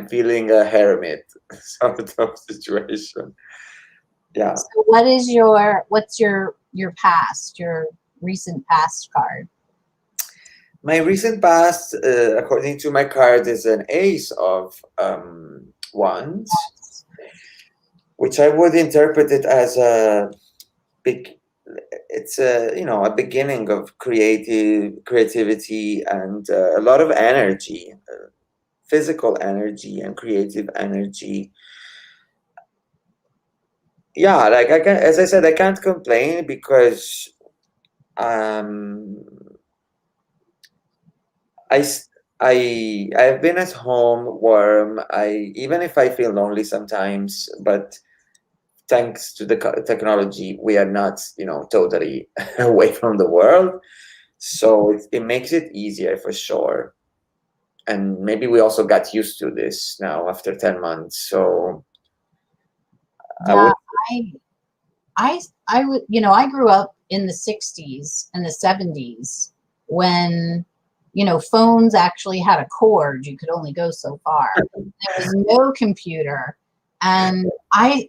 feeling a hermit sort of situation. Yeah. So what's your past, your recent past card? My recent past, according to my card, is an Ace of Wands, which I would interpret it as a big. It's a, you know, a beginning of creativity and a lot of energy, physical energy and creative energy. Yeah, like as I said, I can't complain because um I s- I've been at home warm. I even if I feel lonely sometimes, but thanks to the technology, we are not, you know, totally away from the world. So it makes it easier for sure. And maybe we also got used to this now after 10 months. So I Yeah, would. I would, you know, I grew up in the 60s and the 70s when, you know, phones actually had a cord. You could only go so far. There was no computer. And I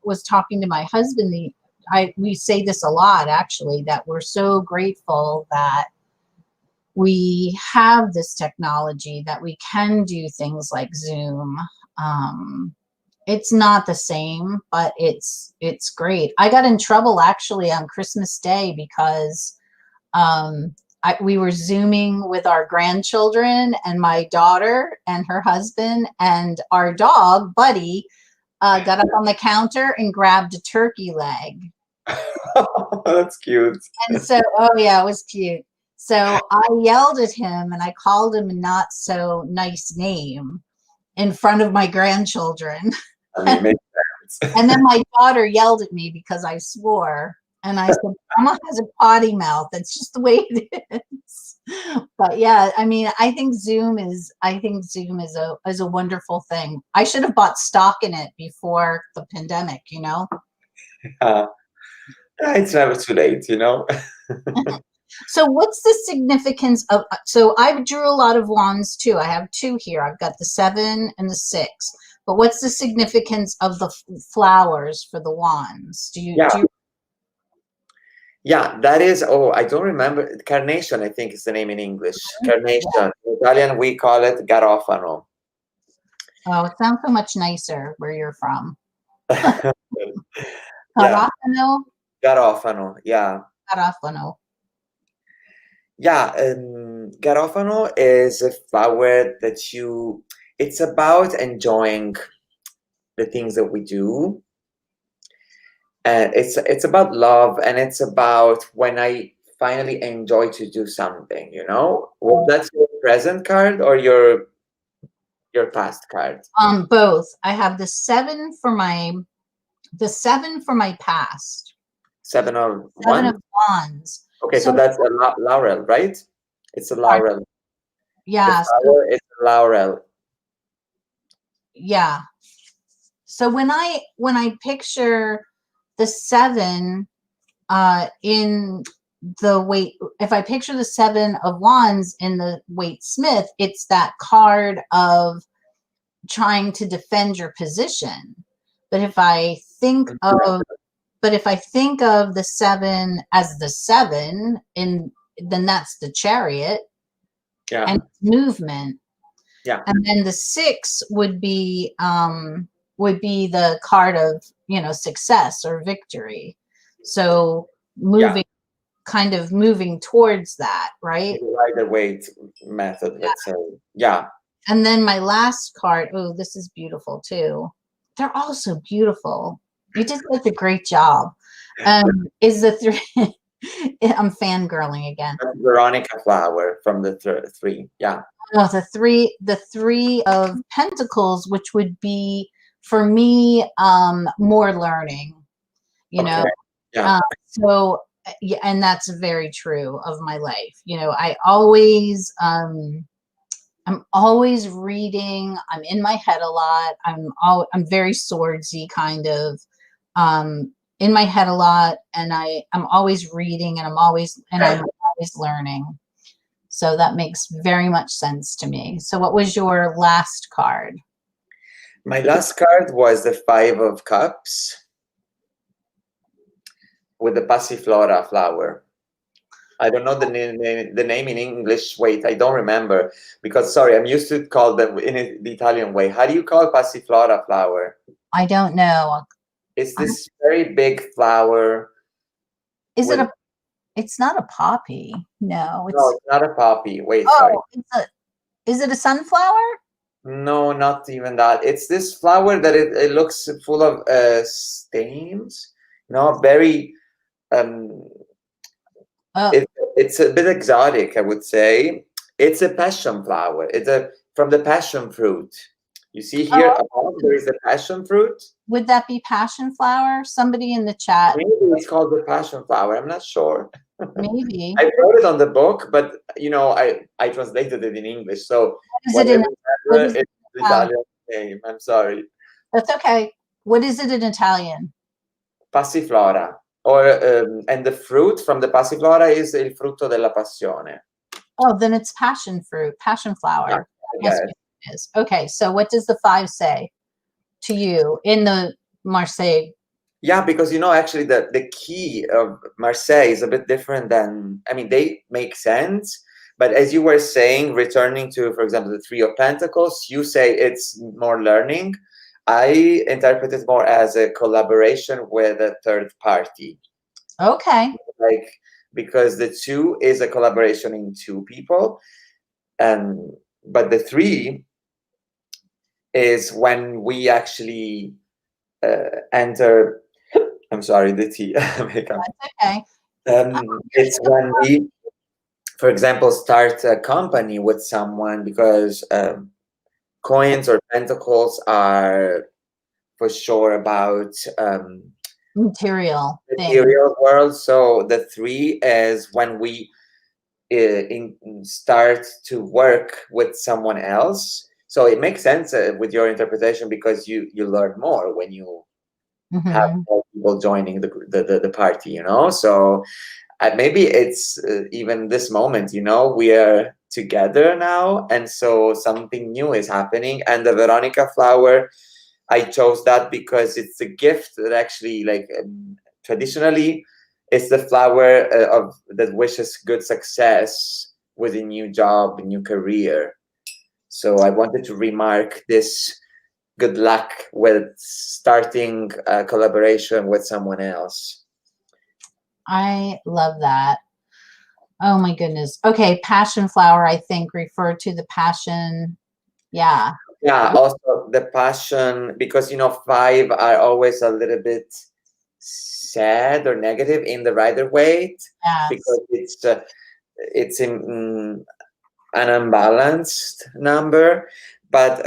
was talking to my husband, we say this a lot actually, that we're so grateful that we have this technology, that we can do things like Zoom. It's not the same, but it's great. I got in trouble actually on Christmas Day because we were Zooming with our grandchildren and my daughter and her husband, and our dog, Buddy, got up on the counter and grabbed a turkey leg. That's cute. And so, oh yeah, it was cute. So I yelled at him and I called him a not so nice name in front of my grandchildren. I mean, makes sense. And then my daughter yelled at me because I swore. And I said, Mama has a potty mouth. That's just the way it is. But yeah, I mean, I think Zoom is a wonderful thing. I should have bought stock in it before the pandemic, you know? It's never too late, you know? So what's the significance of, so I drew a lot of wands too. I have two here. I've got the 7 and the 6. But what's the significance of the flowers for the wands? Yeah, that is, oh, I don't remember. Carnation, I think is the name in English. Carnation. Yeah. In Italian, we call it garofano. Oh, it sounds so much nicer where you're from. Yeah, Garofano? garofano, yeah. Garofano. Yeah, garofano is a flower that it's about enjoying the things that we do. And it's about love, and it's about when I finally enjoy to do something, you know? Well, that's your present card or your past card? Both. I have the 7 for my past. 7 of 7 Wands? of Wands. Okay, so that's a laurel, right? It's a laurel. Yeah. The flower is a laurel. Yeah. So when I picture the 7 in the if I picture the 7 of Wands in the Waite-Smith, it's that card of trying to defend your position. But if I think of the 7 as the 7, then that's the Chariot. Yeah. And movement. Yeah. And then the 6 would be the card of, success or victory. So kind of moving towards that, right? The Rider-Waite method, let's say. Yeah. And then my last card, oh, this is beautiful too. They're all so beautiful. You did such a great job. Is the 3 I'm fangirling again. Veronica flower from the 3. Yeah. No, the 3 of Pentacles, which would be for me more learning, know. Yeah. So yeah, and that's very true of my life. I always I'm always reading. I'm in my head a lot. I'm very swordsy kind of in my head a lot, and I'm always reading, and I'm always learning. So that makes very much sense to me. So what was your last card? My last card was the 5 of Cups with the Passiflora flower. I don't know the name in English. Wait, I don't remember because, sorry, I'm used to call them in the Italian way. How do you call Passiflora flower? I don't know. It's this very big flower. Is it it's not a poppy. No, it's not a poppy. Wait, oh, sorry. Is it a sunflower? No, not even that. It's this flower that it looks full of stains. Very it's a bit exotic, I would say. It's a passion flower. It's from the passion fruit. You see here above, there is the passion fruit. Would that be passion flower? Somebody in the chat. Maybe it's called the passion flower. I'm not sure. Maybe. I wrote it on the book, but I translated it in English. So it's the Italian name. I'm sorry. That's okay. What is it in Italian? Passiflora. And the fruit from the passiflora is il frutto della passione. Oh, then it's passion fruit, passion flower. Yes. It is. Okay, so what does the 5 say to you in the Marseille? Yeah, because actually the key of Marseille is a bit different than, they make sense, but as you were saying, returning to, for example, the 3 of Pentacles, you say it's more learning. I interpret it more as a collaboration with a third party. Okay. Because the 2 is a collaboration in 2 people, but the 3 is when we actually enter. I'm sorry, the tea. That's okay. It's when we, for example, start a company with someone, because coins or pentacles are for sure about material thing. material world. So the 3 is when we start to work with someone else. So it makes sense with your interpretation, because you learn more when you have more people joining the party, you know. So maybe it's even this moment, you know, we are together now, and so something new is happening. And the Veronica flower, I chose that because it's a gift that actually, like, traditionally, it's the flower of that wishes good success with a new job, a new career. So I wanted to remark this good luck with starting a collaboration with someone else. I love that. Oh my goodness. Okay, passion flower, I think, refer to the passion. Yeah. Yeah, also the passion, because, you know, 5 are always a little bit sad or negative in the Rider-Waite, Yes. because it's an unbalanced number, but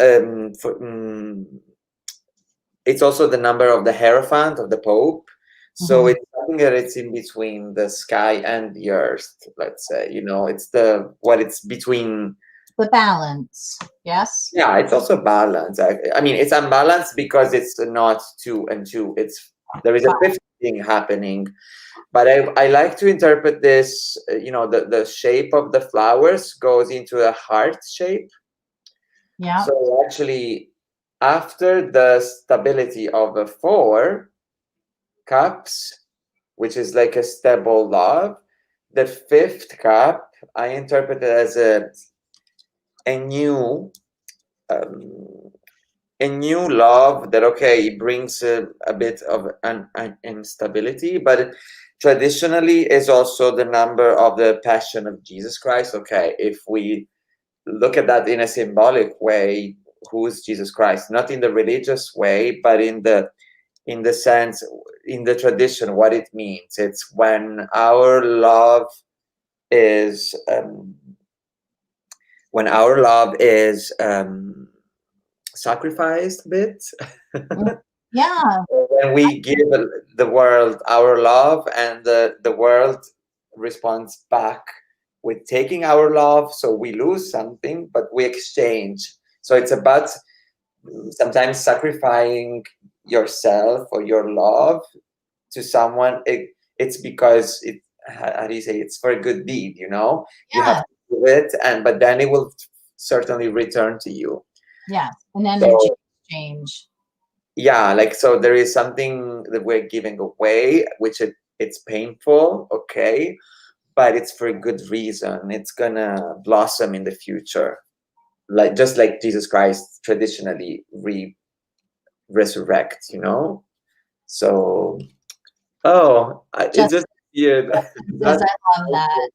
it's also the number of the Hierophant, of the Pope. So it's something that it's in between the sky and the earth, let's say, you know, it's it's between. The balance. Yes. Yeah, it's also balance. I mean, it's unbalanced because it's not 2 and 2. There is a fifth thing happening. But I like to interpret this, you know, the shape of the flowers goes into a heart shape. Yeah. So actually, after the stability of the 4 cups, which is like a stable love, the 5th cup I interpret it as a new love that, okay, brings a bit of an instability, but traditionally is also the number of the passion of Jesus Christ. Okay, if we look at that in a symbolic way, who is Jesus Christ? Not in the religious way, but in the sense, in the tradition, what it means. It's when our love is sacrificed a bit. Yeah. When we give the world our love, and the world responds back with taking our love, so we lose something, but we exchange. So it's about sometimes sacrificing yourself or your love to someone. It's because how do you say, it's for a good deed, you know. You have to do it, but then it will certainly return to you. Yes, an energy exchange. Yeah, like, so there is something that we're giving away, which it's painful, okay, but it's for a good reason. It's gonna blossom in the future, like just like Jesus Christ traditionally resurrect, you know. So it's just weird. Yes, I love that.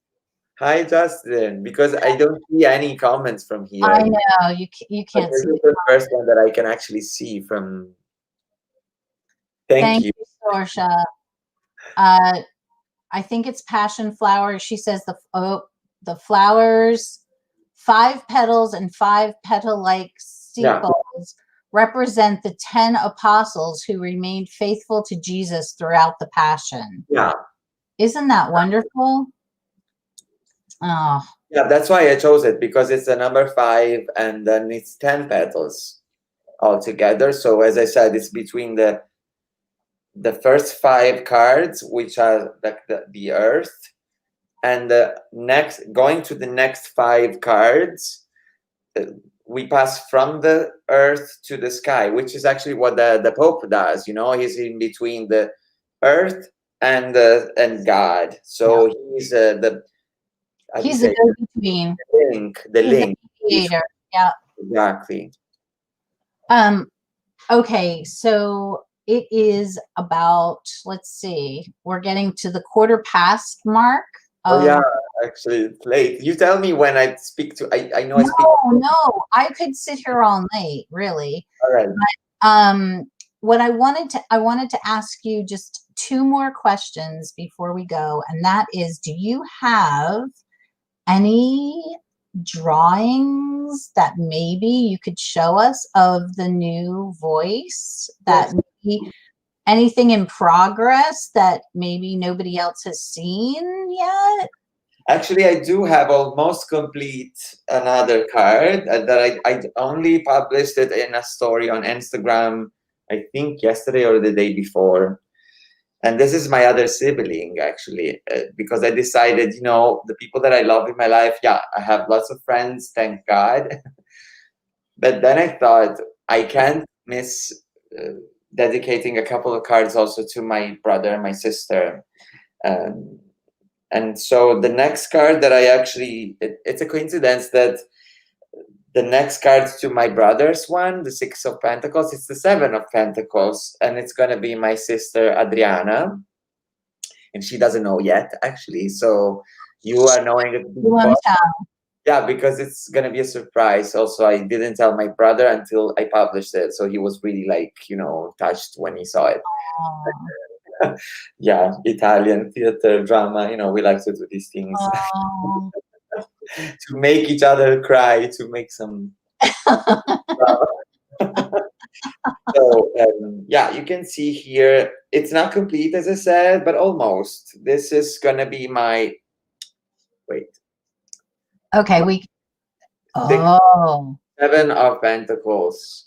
Hi, Justin, because I don't see any comments from here. I know you can't this see is the first one that I can actually see from. Thank you, Sorsha. I think it's passion flower. She says the flowers, 5 petals and 5 petal-like sepals represent the 10 apostles who remained faithful to Jesus throughout the Passion. Yeah. Isn't that wonderful? Oh. Yeah, that's why I chose it, because it's the number 5, and then it's 10 petals altogether. So as I said, it's between the first 5 cards, which are like the earth, and going to the next 5 cards, we pass from the earth to the sky, which is actually what the Pope does. You know, he's in between the earth and God. So he's he's a go-between. The link. Mediator. Yeah. Exactly. Okay, so it is about, let's see, we're getting to the 1/4 mark. Oh yeah, actually it's late. You tell me when I speak to. I know I speak. No, I could sit here all night, really. All right. But, what I wanted to ask you just 2 more questions before we go, and that is, do you have any drawings things that maybe you could show us of the new voice, that maybe anything in progress that maybe nobody else has seen yet? Actually, I do have almost complete another card that I only published it in a story on Instagram, I think yesterday or the day before. And this is my other sibling, actually, because I decided, you know, the people that I love in my life, yeah, I have lots of friends, thank God. But then I thought I can't miss dedicating a couple of cards also to my brother and my sister. Um, and so the next card that I actually, it's a coincidence that the next card to my brother's one, the Six of Pentacles, it's the Seven of Pentacles, and it's going to be my sister Adriana. And she doesn't know yet, actually. So you are knowing it You won't tell. yeah, because it's gonna be a surprise. Also, I didn't tell my brother until I published it, so he was really like, you know, touched when he saw it. Yeah, Italian theater drama. You know, we like to do these things to make each other cry, to make some. So yeah, you can see here. It's not complete, as I said, but almost. This is gonna be my. Wait. Okay, oh. Seven of Pentacles.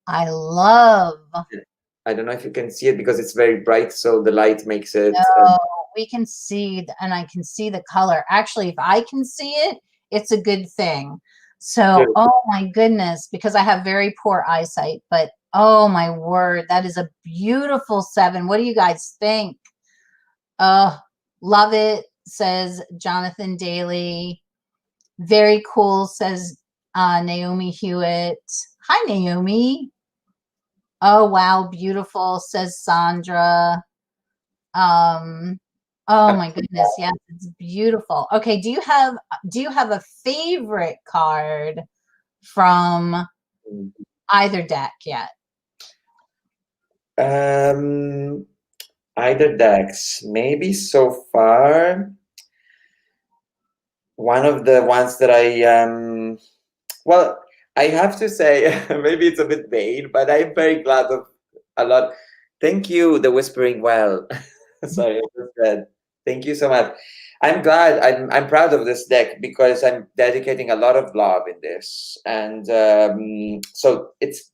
I love. I don't know if you can see it because it's very bright, so the light makes it. No, we can see, and I can see the color. Actually, if I can see it, it's a good thing. So, Good. oh my goodness, because I have very poor eyesight, but oh my word, that is a beautiful 7. What do you guys think? Love it, says Jonathan Daly. Very cool, says Naomi Hewitt. Hi, Naomi. Oh, wow, beautiful, says Sandra. Oh my goodness, yes, it's beautiful. Okay, do you have a favorite card from either deck yet? Either decks. Maybe so far. One of the ones that I well, I have to say, maybe it's a bit vain, but I'm very glad of a lot. Thank you, the Whispering Well. Sorry, I just said. Thank you so much. I'm glad. I'm proud of this deck because I'm dedicating a lot of love in this, and so it's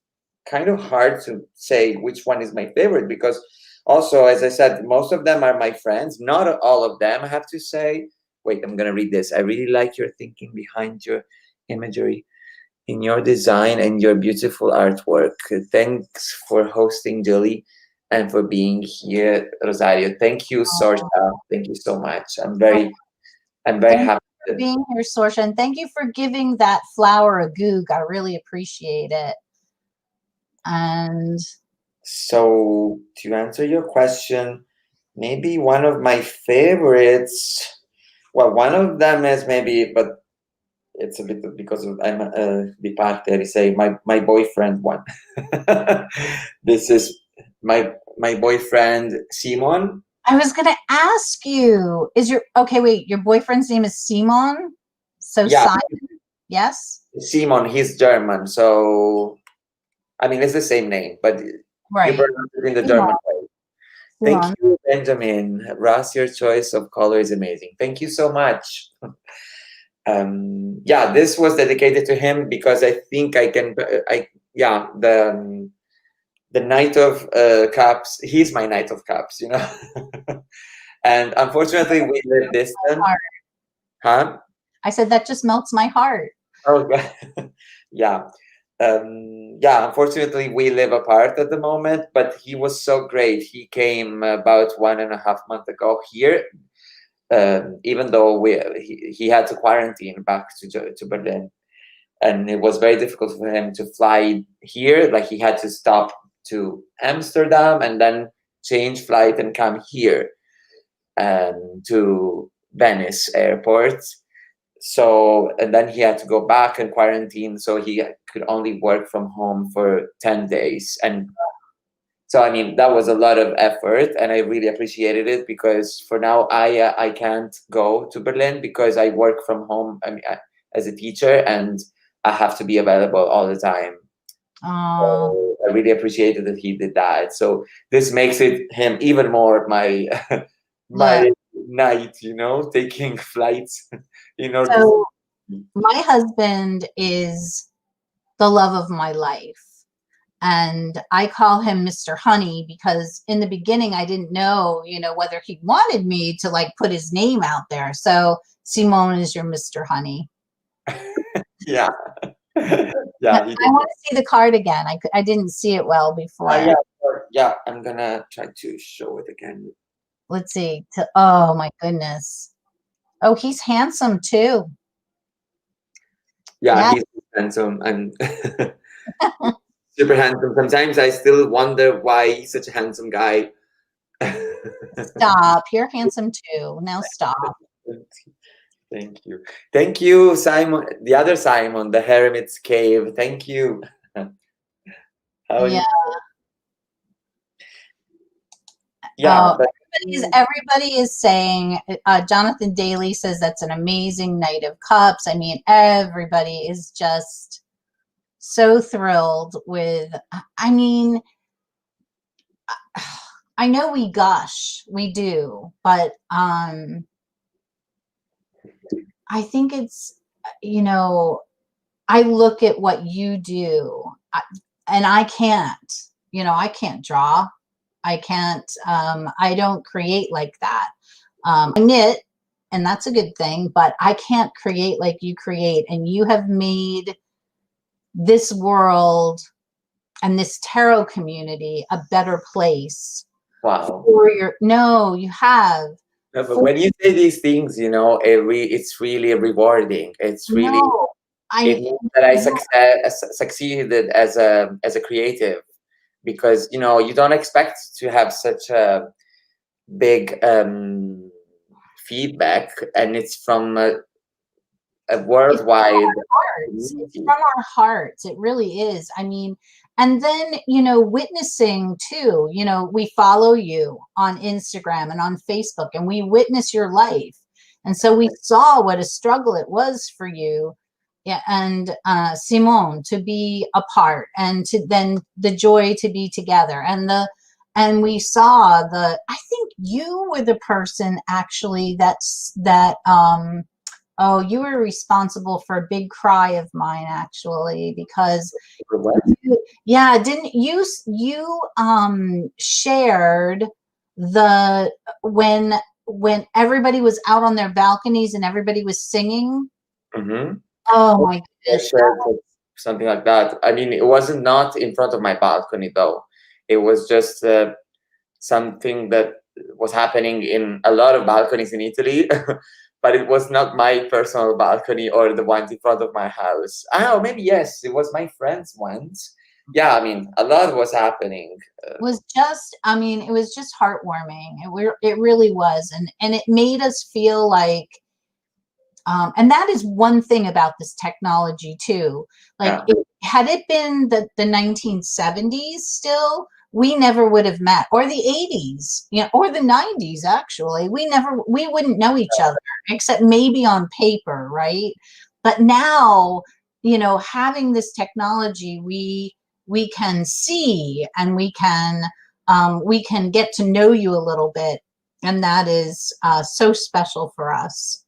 kind of hard to say which one is my favorite because also, as I said, most of them are my friends. Not all of them, I have to say. Wait, I'm gonna read this. I really like your thinking behind your imagery in your design and your beautiful artwork. Thanks for hosting, Jillie, and for being here, Rosario. Thank you, Sorcha. Thank you so much. I'm very happy for being here, Sorcha, and thank you for giving that flower a goog. I really appreciate it. And so to answer your question, maybe one of my favorites. Well, one of them is maybe, but it's a bit because of, I'm the part that I say my boyfriend one. This is my boyfriend Simon. I was gonna ask you, is your wait, your boyfriend's name is Simon? So yeah, Simon, yes? Simon, he's German, so I mean it's the same name, but Right. you pronounce it in the German way. Thank you, Benjamin. Ross, your choice of color is amazing. Thank you so much. Yeah, this was dedicated to him because I think the Knight of Cups, he's my Knight of Cups, you know. And unfortunately we live distant. Huh? I said that just melts my heart. Oh yeah. Yeah, unfortunately we live apart at the moment, but he was so great. He came about 1.5 months ago here. Even though he had to quarantine back to Berlin, and it was very difficult for him to fly here. Like he had to stop to Amsterdam and then change flight and come here to Venice airport. So and then he had to go back and quarantine. So he could only work from home for 10 days and. So I mean that was a lot of effort, and I really appreciated it because for now I can't go to Berlin because I work from home. I mean as a teacher, and I have to be available all the time. So I really appreciated that he did that. So this makes it him even more my my knight, you know, taking flights in order. So my husband is the love of my life. And I call him Mr. Honey because in the beginning I didn't know, you know, whether he wanted me to like put his name out there. So Simone is your Mr. Honey. Yeah. Yeah, I want to see the card again. I didn't see it well before. Yeah, I'm gonna try to show it again. Let's see. Oh my goodness. Oh, he's handsome too. Yeah, he's handsome and super handsome. Sometimes I still wonder why he's such a handsome guy. Stop. You're handsome too. Now stop. Thank you. Thank you, Simon. The other Simon, the Hermit's Cave. Thank you. How are you? Yeah. Everybody is saying, Jonathan Daly says that's an amazing Knight of Cups. I mean, everybody is just so thrilled with, I mean, I know we gush, we do, but I think it's, you know, I look at what you do and I can't, you know, I can't draw. I can't, I don't create like that. I knit, and that's a good thing, but I can't create like you create. And you have made this world and this tarot community a better place. Wow. No, you have. No, but when you say these things, you know, it's really rewarding. It's really, it means that I succeeded as a creative. Because, you know, you don't expect to have such a big feedback, and it's from a worldwide. It's from our hearts. It really is. I mean, and then, you know, witnessing too, you know, we follow you on Instagram and on Facebook, and we witness your life. And so we saw what a struggle it was for you. Yeah, and Simone to be apart, and to then the joy to be together, and we saw I think you were the person actually oh, you were responsible for a big cry of mine actually, because didn't you shared when everybody was out on their balconies and everybody was singing. Mm-hmm. Oh my goodness. Something like that. I mean, it wasn't not in front of my balcony though. It was just something that was happening in a lot of balconies in Italy, but it was not my personal balcony or the ones in front of my house. Oh, maybe yes, it was my friend's ones. Yeah, I mean, a lot was happening. It was just, I mean, it was just heartwarming. It really was, and it made us feel like. And that is one thing about this technology too. Like, had it been the 1970s still, we never would have met, or the 80s, you know, or the 90s. Actually, we wouldn't know each other except maybe on paper, right? But now, you know, having this technology, we can see, and we can get to know you a little bit, and that is so special for us.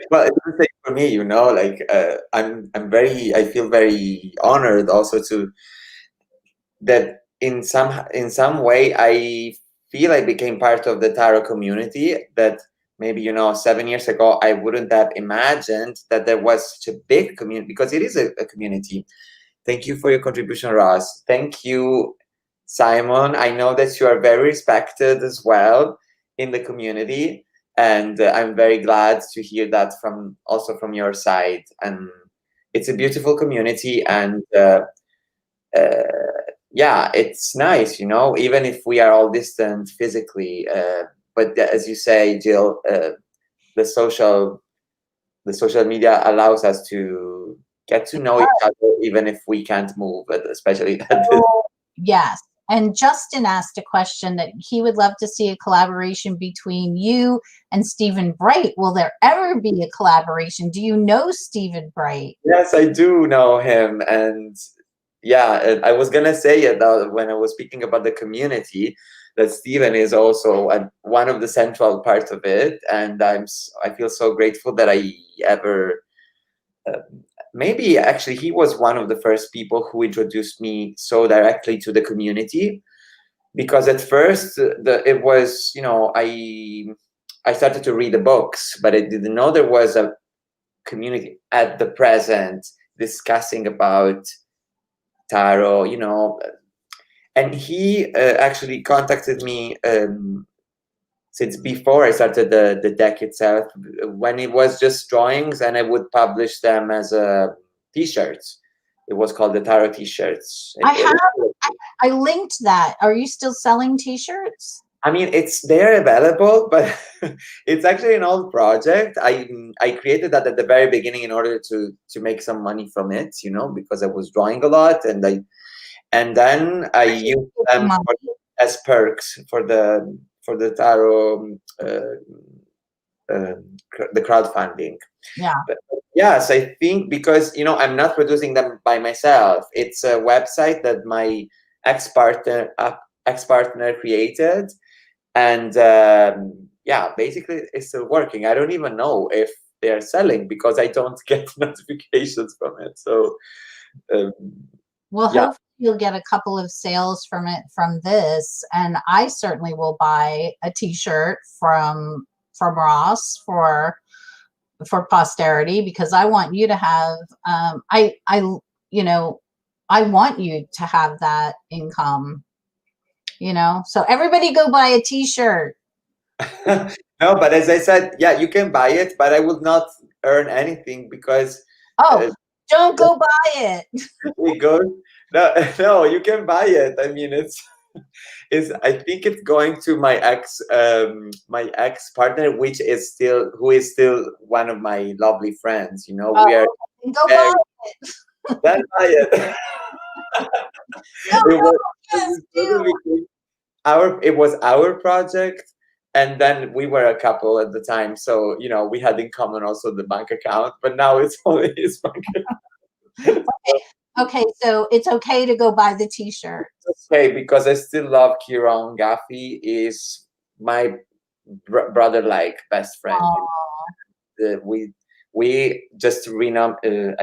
Well, it's the same for me, you know, like I feel very honored also that in some way I feel I became part of the tarot community that maybe, you know, 7 years ago I wouldn't have imagined that there was such a big community, because it is a community. Thank you for your contribution, Ross. Thank you, Simon. I know that you are very respected as well in the community. And I'm very glad to hear that also from your side. And it's a beautiful community, and yeah, it's nice, you know, even if we are all distant physically. But as you say, Jill, the social media allows us to get to know each other, even if we can't move, especially at this. Yes. And Justin asked a question that he would love to see a collaboration between you and Stephen Bright. Will there ever be a collaboration? Do you know Stephen Bright? Yes, I do know him. And yeah, and I was going to say it when I was speaking about the community, that Stephen is also one of the central parts of it. And I feel so grateful that I ever, maybe actually he was one of the first people who introduced me so directly to the community. Because at first it was, you know, I started to read the books, but I didn't know there was a community at the present discussing about tarot, you know. And he actually contacted me since before I started the deck itself, when it was just drawings, and I would publish them as t-shirts. It was called the tarot t-shirts. I linked that. Are you still selling t-shirts? I mean, they're available, but it's actually an old project. I created that at the very beginning in order to make some money from it, you know, because I was drawing a lot, and then I used them as perks for the tarot, the crowdfunding. Yeah. But yes, I think because, you know, I'm not producing them by myself. It's a website that my ex-partner created. And yeah, basically it's still working. I don't even know if they're selling because I don't get notifications from it. So well, yeah. hopefully you'll get a couple of sales from this, and I certainly will buy a t-shirt from Ross for posterity, because I want you to have you know, I want you to have that income, you know. So everybody go buy a t-shirt. No, but as I said, yeah, you can buy it, but I will not earn anything because don't go buy it. we go. No, you can buy it. I mean, I think it's going to my ex partner, who is still one of my lovely friends. You know, we are. Go buy it. Then buy it. It was our project, and then we were a couple at the time, so you know we had in common also the bank account, but now it's only his bank account. Okay, so it's okay to go buy the t-shirt. Okay, because I still love Kieran Gaffey. Is my brother-like best friend. We just renominated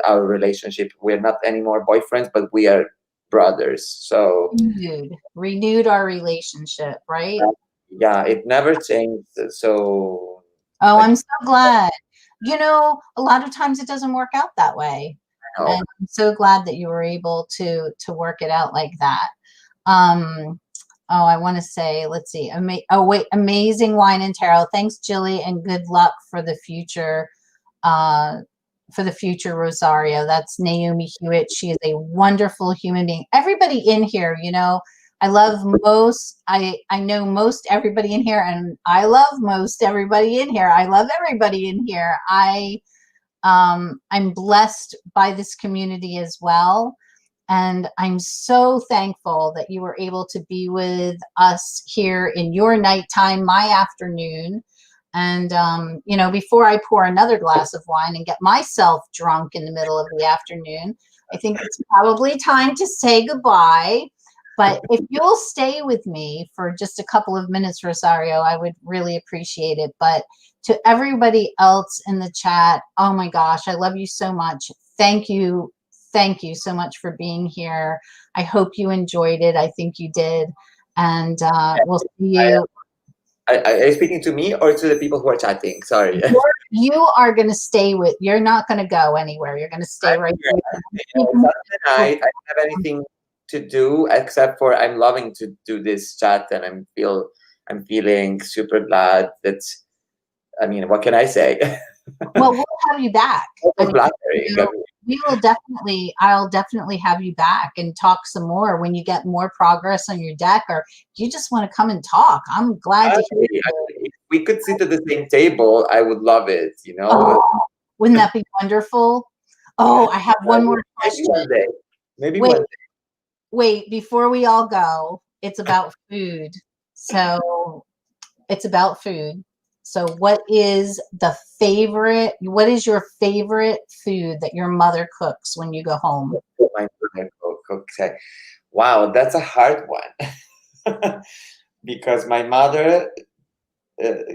our relationship. We're not anymore boyfriends, but we are brothers. So renewed our relationship, right? Yeah, it never changed. So I'm so glad. You know, a lot of times it doesn't work out that way. And I'm so glad that you were able to work it out like that. I want to say, let's see. Amazing wine and tarot. Thanks, Jillie, and good luck for the future. Rosario. That's Naomi Hewitt. She is a wonderful human being. Everybody in here, you know, I know most everybody in here, and I love most everybody in here. I love everybody in here. I'm blessed by this community as well. And I'm so thankful that you were able to be with us here in your nighttime, my afternoon. And, you know, before I pour another glass of wine and get myself drunk in the middle of the afternoon, I think it's probably time to say goodbye. But if you'll stay with me for just a couple of minutes, Rosario, I would really appreciate it. But to everybody else in the chat, oh my gosh, I love you so much. Thank you. Thank you so much for being here. I hope you enjoyed it. I think you did. And we'll see you. Are you speaking to me or to the people who are chatting? Sorry. You are going to stay you're not going to go anywhere. You're going to stay right here. I don't have anything to do except for I'm loving to do this chat, and I'm feeling super glad that, I mean, what can I say? Well, we'll have you back. I'll definitely have you back and talk some more when you get more progress on your deck, or you just want to come and talk. I'm glad to hear you. If we could sit at the same table, I would love it, you know. Wouldn't that be wonderful? I have one more question. Maybe one day. wait, before we all go, it's about food. So it's about food. So what is your favorite food that your mother cooks when you go home? My mother okay. Wow, that's a hard one. Because my mother,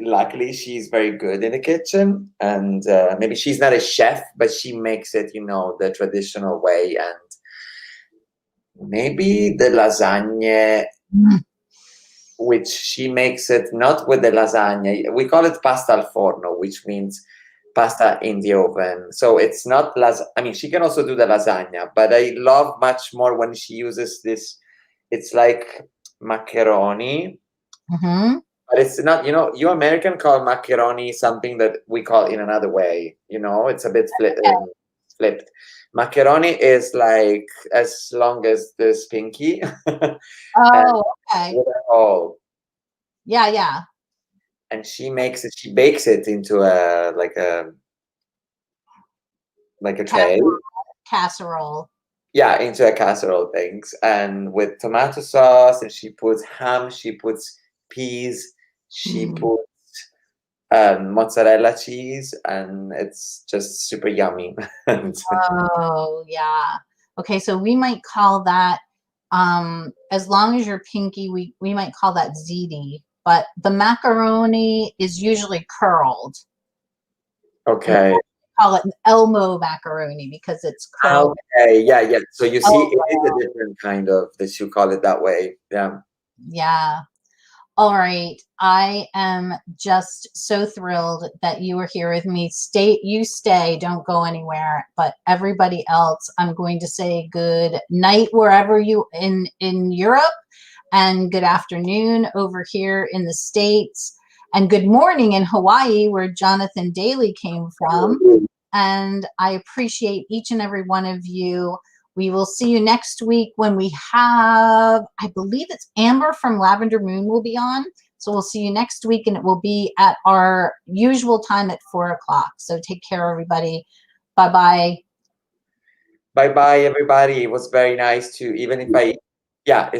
luckily, she's very good in the kitchen, and maybe she's not a chef, but she makes it, the traditional way, and maybe the lasagna, which she makes it not with the lasagna. We call it pasta al forno, which means pasta in the oven. So it's not I mean, she can also do the lasagna, but I love much more when she uses this. It's like macaroni, Mm-hmm. but it's not, you American call macaroni something that we call in another way. It's a bit flipped. Macaroni is like as long as this pinky. And Oh, okay. with a hole. Yeah, yeah. And she bakes it into a tray. Casserole. Yeah, into a casserole things, and with tomato sauce, and she puts ham, she puts peas, she puts mozzarella cheese, and it's just super yummy. Oh, yeah. Okay, so we might call that, as long as you're pinky, we might call that ziti, but the macaroni is usually curled. Okay. Call it an Elmo macaroni because it's curled. Okay, yeah. So you see, it is a different kind of that you call it that way. Yeah. Yeah. All right. I am just so thrilled that you are here with me. Stay, don't go anywhere. But everybody else, I'm going to say good night wherever you in Europe, and good afternoon over here in the States, and good morning in Hawaii, where Jonathan Daly came from. And I appreciate each and every one of you. We will see you next week when we have, I believe it's Amber from Lavender Moon will be on. So we'll see you next week, and it will be at our usual time at 4 o'clock. So take care, everybody. Bye-bye. Bye-bye, everybody. It was very nice to, it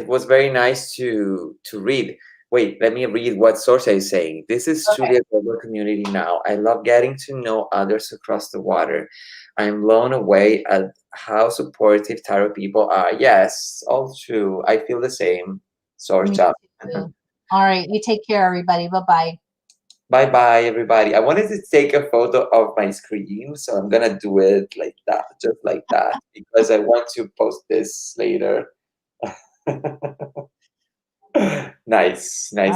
was very nice to read. Wait, let me read what Sorsa is saying. This is truly a global community now. I love getting to know others across the water. I am blown away at how supportive tarot people are. Yes, all true. I feel the same, Sorsa. All right, you take care, everybody. Bye-bye. Bye-bye, everybody. I wanted to take a photo of my screen, so I'm going to do it like that, just like that, because I want to post this later. Nice. All right.